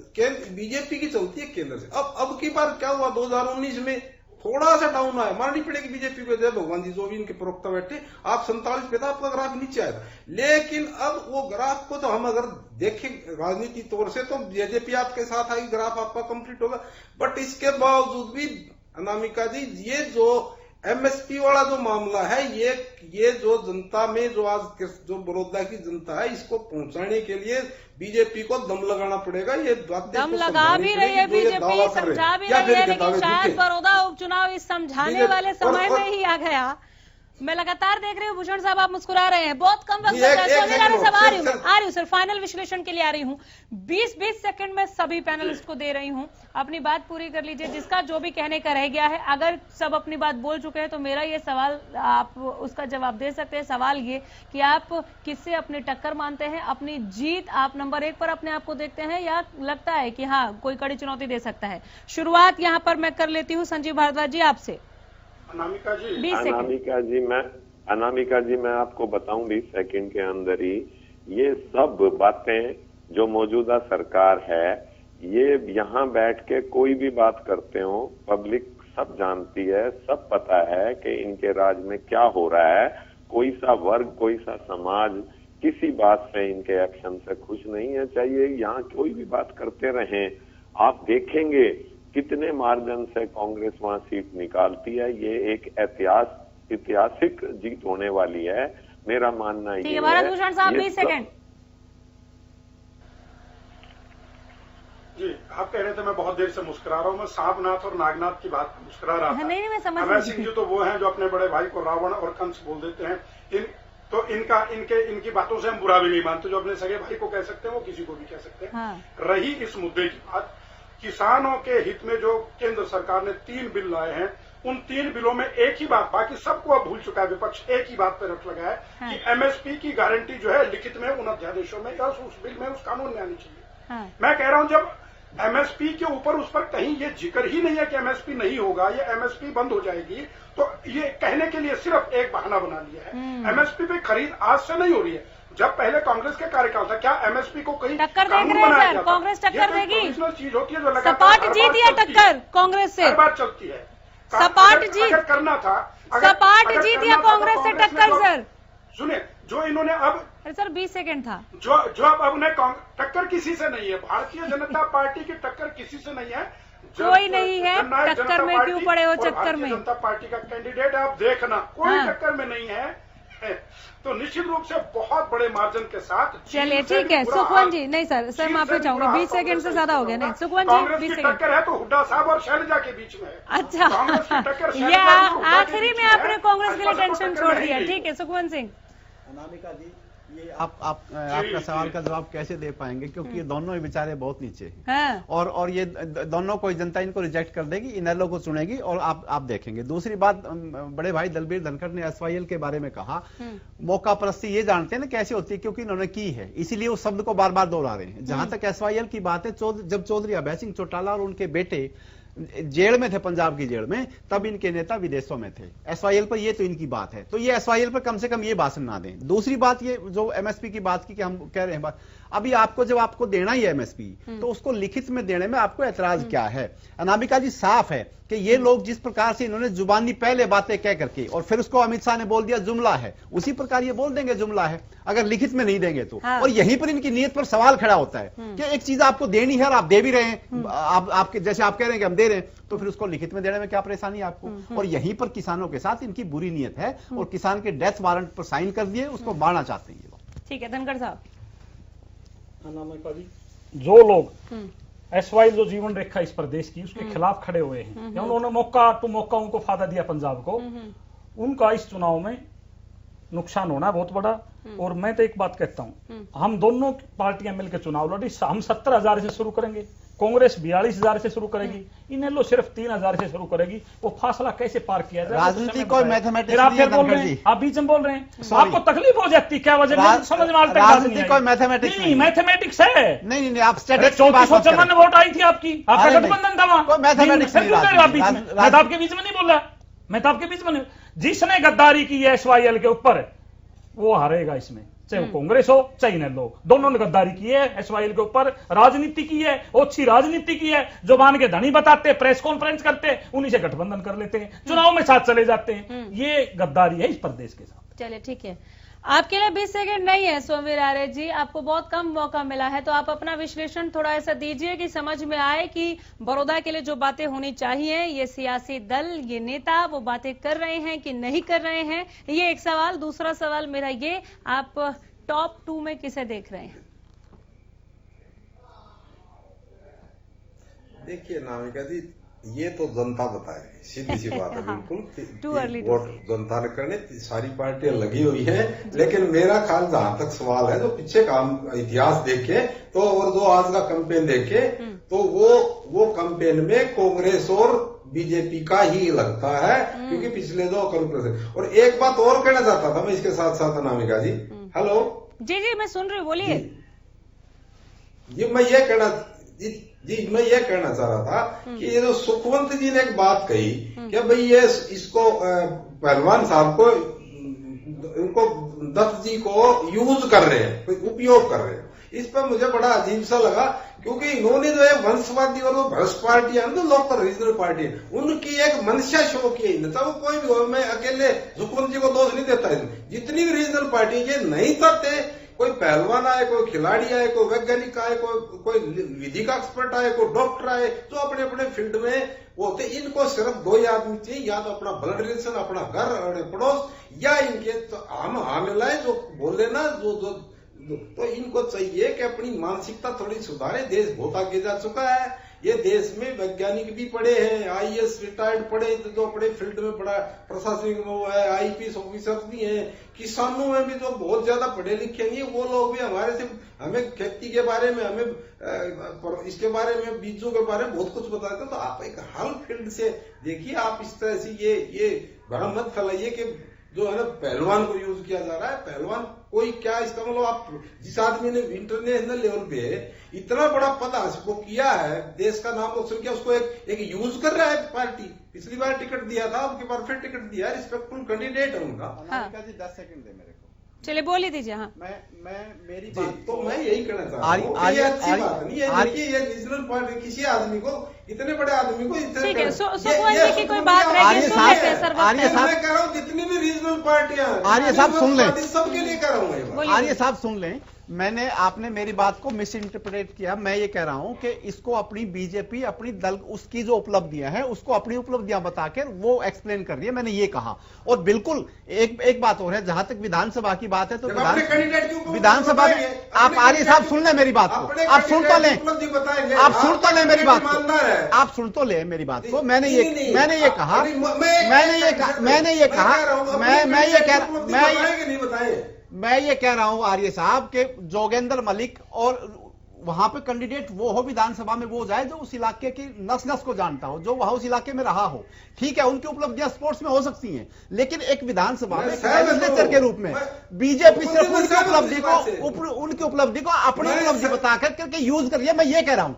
बीजेपी की चलती है केंद्र से। अब की बार क्या हुआ, 2019 में थोड़ा सा डाउन आया, माननी पड़ेगी बीजेपी को, जय भगवान जी जो भी इनके प्रवक्ता बैठे, आप 47 पे था, आपका ग्राफ नीचे आया था। लेकिन अब वो ग्राफ को तो हम अगर देखें राजनीति तौर से, तो बीजेपी आपके साथ आएगी, ग्राफ आपका कंप्लीट होगा। बट इसके बावजूद भी अनामिका जी, ये जो MSP वाला जो मामला है, ये जो जनता में जो आज जो बड़ौदा की जनता है, इसको पहुंचाने के लिए बीजेपी को दम लगाना पड़ेगा। ये दम लगा भी रही है बीजेपी, समझा भी रही है, लेकिन शायद बड़ौदा उपचुनाव इस समझाने वाले समय में ही आ गया। मैं लगातार देख रही हूँ भूषण साहब, आप मुस्कुरा रहे हैं, बहुत कम वक्त बचा है। आ रही हूँ सर, फाइनल विश्लेषण के लिए आ रही हूँ। 20-20 सेकंड में सभी पैनलिस्ट को दे रही हूँ, अपनी बात पूरी कर लीजिए, जिसका जो भी कहने का रह गया है। अगर सब अपनी बात बोल चुके हैं तो मेरा ये सवाल, आप उसका जवाब दे सकते हैं। सवाल ये कि आप किससे अपनी टक्कर मानते हैं, अपनी जीत आप नंबर 1 पर अपने आप को देखते हैं, या लगता है कि हाँ कोई कड़ी चुनौती दे सकता है? शुरुआत यहाँ पर मैं कर लेती हूँ संजीव भारद्वाज जी आपसे। अनामिका जी, मैं आपको बताऊं 20 सेकंड के अंदर ही, ये सब बातें जो मौजूदा सरकार है, ये यहाँ बैठ के कोई भी बात करते हो, पब्लिक सब जानती है, सब पता है कि इनके राज में क्या हो रहा है। कोई सा वर्ग, कोई सा समाज किसी बात से, इनके एक्शन से खुश नहीं है। चाहिए यहाँ कोई भी बात करते रहें, आप देखेंगे कितने मार्जिन से कांग्रेस वहां सीट निकालती है। ये एक ऐतिहासिक जीत होने वाली है, मेरा मानना ये है। भारत भूषण साहब 20 सेकंड। जी, आप कह रहे थे मैं बहुत देर से मुस्कुरा रहा हूँ, मैं सांपनाथ और नागनाथ की बात मुस्कुरा रहा था। नहीं, मैं समझ अभय सिंह जी तो वो हैं जो अपने बड़े भाई को रावण और कंस बोल देते हैं। तो इनकी बातों से हम बुरा भी नहीं मानते। जो अपने सगे भाई को कह सकते हैं वो किसी को भी कह सकते हैं। हाँ। रही इस मुद्दे की बात, किसानों के हित में जो केंद्र सरकार ने 3 बिल लाए हैं, उन 3 बिलों में एक ही बात, बाकी सबको अब भूल चुका है विपक्ष, एक ही बात पर रट लगा है हाँ। कि एमएसपी की गारंटी जो है लिखित में उन अध्यादेशों में या उस बिल में, उस कानून में आनी चाहिए। हाँ। मैं कह रहा हूं जब एमएसपी के ऊपर उस पर कहीं ये जिक्र ही नहीं है कि एमएसपी नहीं होगा, ये एमएसपी बंद हो जाएगी, तो ये कहने के लिए सिर्फ एक बहाना बना लिया है। एमएसपी पे खरीद आज से नहीं हो रही है। जब पहले कांग्रेस के कार्यकाल था, क्या एमएसपी को कहीं टक्कर देख रहे हैं सर? कांग्रेस टक्कर देगी? चीज होती है जो लगातार सपाट जीत या टक्कर कांग्रेस से? हर बात चलती है। सपाट जीत अगर करना था, सपाट जीत या कांग्रेस से टक्कर? सर सुनिए, जो इन्होंने अब, अरे सर 20 सेकंड था। जो अब उन्हें टक्कर किसी से नहीं है। भारतीय जनता पार्टी की टक्कर किसी से नहीं है। कोई नहीं है, टक्कर में क्यों पड़े हो चक्कर में? जनता पार्टी का कैंडिडेट है, आप देखना, कोई टक्कर में नहीं है। तो निश्चित रूप से बहुत बड़े मार्जिन के साथ। चलिए ठीक है सुखवंत जी। नहीं सर माफी चाहूंगी, 20 सेकंड से ज्यादा हो गया। नहीं सुखवंत जी 20 सेकंड। टक्कर है तो हुड्डा साहब और शैलजा के बीच में। अच्छा या आखिरी में आपने कांग्रेस के लिए टेंशन छोड़ दिया। ठीक है सुखवंत सिंह। अनामिका जी, ये आपका सवाल का जवाब कैसे दे पाएंगे, क्योंकि ये दोनों ही बेचारे बहुत नीचे हैं। हाँ। और ये दोनों को जनता इनको रिजेक्ट कर देगी, इनेलो को चुनेगी और आप देखेंगे। दूसरी बात, बड़े भाई दलबीर धनखड़ ने एसवाईएल के बारे में कहा, मौका परस्ती ये जानते हैं ना कैसे होती है, क्योंकि इन्होंने की है, इसीलिए उस शब्द को बार बार दोहरा रहे हैं। जहां तक एसवाईएल की बात है, जब चौधरी अभय सिंह चौटाला और उनके बेटे जेल में थे, पंजाब की जेल में, तब इनके नेता विदेशों में थे। एसवाईएल पर ये तो इनकी बात है, तो ये एसवाईएल पर कम से कम ये भाषण ना दें। दूसरी बात, ये जो एमएसपी की बात की कि हम कह रहे हैं बात, अभी आपको देना ही है एमएसपी, तो उसको लिखित में देने में आपको ऐतराज क्या है? अनामिका जी, साफ है कि ये लोग जिस प्रकार से इन्होंने जुबानी पहले बातें कह करके और फिर उसको अमित शाह ने बोल दिया जुमला है, उसी प्रकार ये बोल देंगे जुमला है अगर लिखित में नहीं देंगे तो। हाँ। और यहीं पर इनकी नीयत पर सवाल खड़ा होता है कि एक चीज आपको देनी है और आप दे भी रहे हैं, आपके जैसे आप कह रहे हैं कि हम दे रहे हैं, तो फिर उसको लिखित में देने में क्या परेशानी है आपको? और यहीं पर किसानों के साथ इनकी बुरी नीयत है और किसान के डेथ वारंट पर साइन कर दिए, उसको मारना चाहते हैं ये लोग। ठीक है धनखड़ साहब। जो लोग एसवाई जो जीवन रेखा इस प्रदेश की, उसके खिलाफ खड़े हुए हैं, या उन्होंने मौका उनको फायदा दिया पंजाब को, उनका इस चुनाव में नुकसान होना है बहुत बड़ा। और मैं तो एक बात कहता हूं, हम दोनों पार्टियां मिलकर चुनाव लड़ी, हम 70,000 से शुरू करेंगे, कांग्रेस 42,000 से शुरू करेगी, इनेलो सिर्फ 3,000 से शुरू करेगी। वो फासला कैसे पार किया जाए? राजनीति कोई मैथमेटिक्स फिर आप फिर बोल रहे हैं, आप बीच में बोल रहे हैं, आपको तकलीफ हो जाती क्या वजह? समझ में राजनीति कोई मैथमेटिक्स नहीं, मैथमेटिक्स है। नहीं, आप 3454 वोट आई थी आपकी, आपका गठबंधन था वहां। मैथमेटिक्स मैं तो आपके बीच में नहीं बोल रहा, मैं तो आपके बीच में नहीं। जिसने गद्दारी की है एसवाईएल के ऊपर, वो हारेगा इसमें, चाहे वो कांग्रेस हो चाहे इनेलो, दोनों ने गद्दारी की है एसवाईएल के ऊपर, राजनीति की है, अच्छी राजनीति की है। जुबान के धनी बताते, प्रेस कॉन्फ्रेंस करते, उन्हीं से गठबंधन कर लेते हैं, चुनाव में साथ चले जाते हैं। ये गद्दारी है इस प्रदेश के साथ। चलिए ठीक है, आपके लिए 20 सेकंड नहीं है सोमवीर आर्य जी, आपको बहुत कम मौका मिला है, तो आप अपना विश्लेषण थोड़ा ऐसा दीजिए कि समझ में आए कि बड़ौदा के लिए जो बातें होनी चाहिए, ये सियासी दल, ये नेता वो बातें कर रहे हैं कि नहीं कर रहे हैं, ये एक सवाल। दूसरा सवाल मेरा ये, आप टॉप 2 में किसे देख रहे हैं? देखिए नामिका जी, ये तो जनता बताएगी, सीधी सी बात है। बिल्कुल वोट जनता ने करने, सारी पार्टियां लगी हुई हैं, लेकिन मेरा ख्याल जहां तक सवाल है, जो पीछे का इतिहास देखे तो और जो आज का कैंपेन देखे तो वो कैंपेन में कांग्रेस और बीजेपी का ही लगता है, क्योंकि पिछले जो कांग्रेस। और एक बात और कहना चाहता था मैं इसके साथ साथ अनामिका जी, हेलो जी मैं सुन रही हूँ, बोलिए। मैं ये कहना चाह रहा था कि ये जो सुखवंत जी ने एक बात कही कि भाई ये इसको पहलवान साहब को, इनको दत्त जी को यूज कर रहे हैं, उपयोग कर रहे हैं, इस पर मुझे बड़ा अजीब सा लगा, क्योंकि इन्होंने जो है वंशवादी और भ्रष्ट पार्टी है तो लोकल रीजनल पार्टी है, उनकी एक मंशा शो की है, चाहे वो कोई भी हो। मैं अकेले सुकुन जी को दोष नहीं देता, जितनी भी रीजनल पार्टी ये नहीं चाहते कोई पहलवान आए, कोई खिलाड़ी आए, कोई वैज्ञानिक आए, कोई विधि का एक्सपर्ट आए, कोई डॉक्टर आए, जो अपने अपने फील्ड में वो होते। इनको सिर्फ दो ही आदमी चाहिए, या तो अपना ब्लड रिलेशन, अपना घर और पड़ोस, या इनके तो हम मिलाए जो बोले ना जो तो इनको चाहिए कि अपनी मानसिकता थोड़ी सुधारे। देश बहुत आगे जा चुका है, ये देश में वैज्ञानिक भी पढ़े हैं, आईएएस रिटायर्ड पढ़े, जो अपने फील्ड में पढ़ा, प्रशासनिक में वो है, आईपीएस ऑफिसर भी हैं, किसानों में भी जो बहुत ज्यादा पढ़े लिखे नहीं, वो लोग भी हमारे से हमें खेती के बारे में, हमें इसके बारे में, बीजों के बारे में बहुत कुछ बताते हैं। तो आप एक हर फील्ड से देखिए, आप इस तरह से ये भ्रम मत फैलाइए कि जो है ना पहलवान को यूज किया जा रहा है। पहलवान कोई क्या, इसका मतलब आप जिस आदमी ने इंटरनेशनल लेवल पे इतना बड़ा पद हासिल किया है, देश का नाम रोशन किया, उसको एक यूज कर रहा है पार्टी। पिछली बार टिकट दिया था, अब की बार फिर टिकट दिया, रिस्पेक्टफुल कैंडिडेट है उनका। अनामिका जी 10 सेकंड दे मेरे को। चलिए बोल ही दीजिए। हाँ, मैं मेरी बात तो मैं यही कहना चाहता हूँ, ये अच्छी बात नहीं है। देखिए ये रीजनल पार्टी किसी आदमी को, इतने बड़े आदमी को ठीक है, सुकुन जी की कोई बात रहेगी सुन लेते हैं सर। मैं कह रहा हूँ जितनी भी रीजनल पार्टियां, आर्य साहब सुन लें, सबके लिए कह रहा हूँ। आर्य साहब सुन लें, आपने मेरी बात को मिस इंटरप्रेट किया। मैं ये कह रहा हूं कि इसको अपनी बीजेपी, अपनी दल, उसकी जो उपलब्धियां हैं उसको अपनी उपलब्धियां बताकर वो एक्सप्लेन कर रही है, मैंने ये कहा। और बिल्कुल एक बात और है, जहां तक विधानसभा की बात है तो विधानसभा में आप आर्य साहब सुन लें मेरी बात को, आप सुन तो लें, आप सुन तो लें मेरी बात को, आप सुन तो लें मेरी बात को। मैंने ये कहा, मैं ये कह रहा हूं आर्य साहब के जोगेंद्र मलिक और वहां पे कैंडिडेट वो हो विधानसभा में, वो जाए जो उस इलाके की नस नस को जानता हो, जो वहां उस इलाके में रहा हो। ठीक है, उनकी उपलब्धियां स्पोर्ट्स में हो सकती हैं, लेकिन एक विधानसभा में लेजिस्लेचर के रूप में बीजेपी सिर्फ उनकी उपलब्धि को अपनी उपलब्धि बताकर करके यूज कर रही है। मैं ये कह रहा हूं,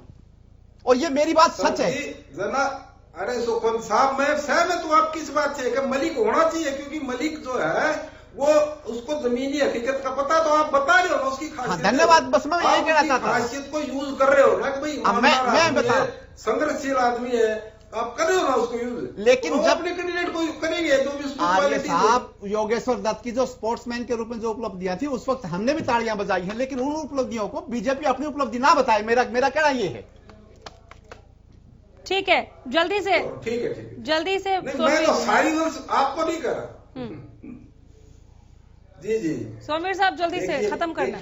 और ये मेरी बात सच है। अरे सुखवंत साहब, मैं सहमत हूं आपकी इस बात से कि मलिक होना चाहिए, क्योंकि मलिक जो है वो उसको जमीनी हकीकत का पता, तो आप बता रहे हो ना उसकी खासियत। धन्यवाद, बस मैं यही कहना चाहता हूं, खासियत को यूज कर रहे हो ना कि भाई मैं बता, संघर्षशील आदमी है, आप कर रहे हो ना उसको यूज। लेकिन तो जब अपने कैंडिडेट को करेंगे तो भी आर्य साहब, योगेश्वर दत्त की जो स्पोर्ट्समैन के रूप में जो उपलब्धियां थी उस वक्त हमने भी तालियां बजाई हैं, लेकिन उन उपलब्धियों को बीजेपी अपनी उपलब्धि ना बताए। मेरा कहना ये है। ठीक है, जल्दी से, ठीक है, जल्दी से। मैं तो सारी आपको नहीं करा। जी सोमेर साहब जल्दी से खत्म करना।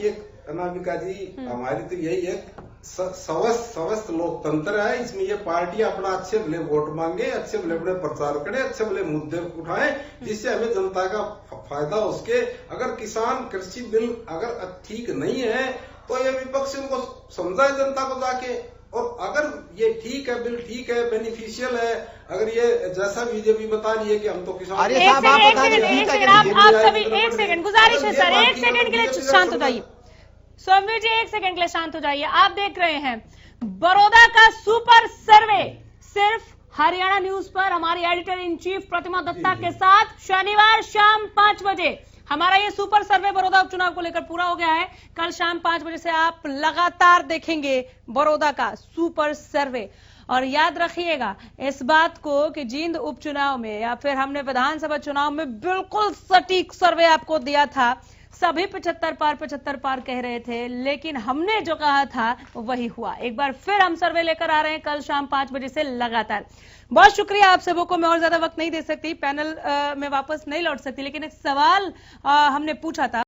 अनामिका जी, हमारी तो यही है, स्वस्थ लोकतंत्र है, इसमें ये पार्टी अपना अच्छे भले वोट मांगे, अच्छे भले अपने प्रचार करे, अच्छे भले मुद्दे उठाए, जिससे हमें जनता का फायदा हो सके। अगर किसान कृषि बिल अगर ठीक नहीं है तो ये विपक्ष उनको समझाए जनता को जाके, और अगर ये ठीक है, बिल ठीक है, बेनिफिशियल है, अगर ये जैसा बीजेपी बता रही है कि हम तो किसान। आप सभी एक सेकंड, गुजारिश है सर, एक सेकंड के लिए शांत हो जाइए। सौम्य जी एक सेकंड के लिए शांत हो जाइए। आप देख रहे हैं बड़ौदा का सुपर सर्वे, सिर्फ हरियाणा न्यूज पर हमारी एडिटर इन चीफ प्रतिमा दत्ता के साथ शनिवार शाम 5 बजे हमारा ये सुपर सर्वे बड़ौदा उपचुनाव को लेकर पूरा हो गया है। कल शाम 5 बजे से आप लगातार देखेंगे बड़ौदा का सुपर सर्वे। और याद रखिएगा इस बात को कि जींद उपचुनाव में या फिर हमने विधानसभा चुनाव में बिल्कुल सटीक सर्वे आपको दिया था। सभी 75 पार कह रहे थे, लेकिन हमने जो कहा था वही हुआ। एक बार फिर हम सर्वे लेकर आ रहे हैं कल शाम 5 बजे से लगातार। बहुत शुक्रिया आप सबों को। मैं और ज्यादा वक्त नहीं दे सकती, पैनल में वापस नहीं लौट सकती, लेकिन एक सवाल हमने पूछा था।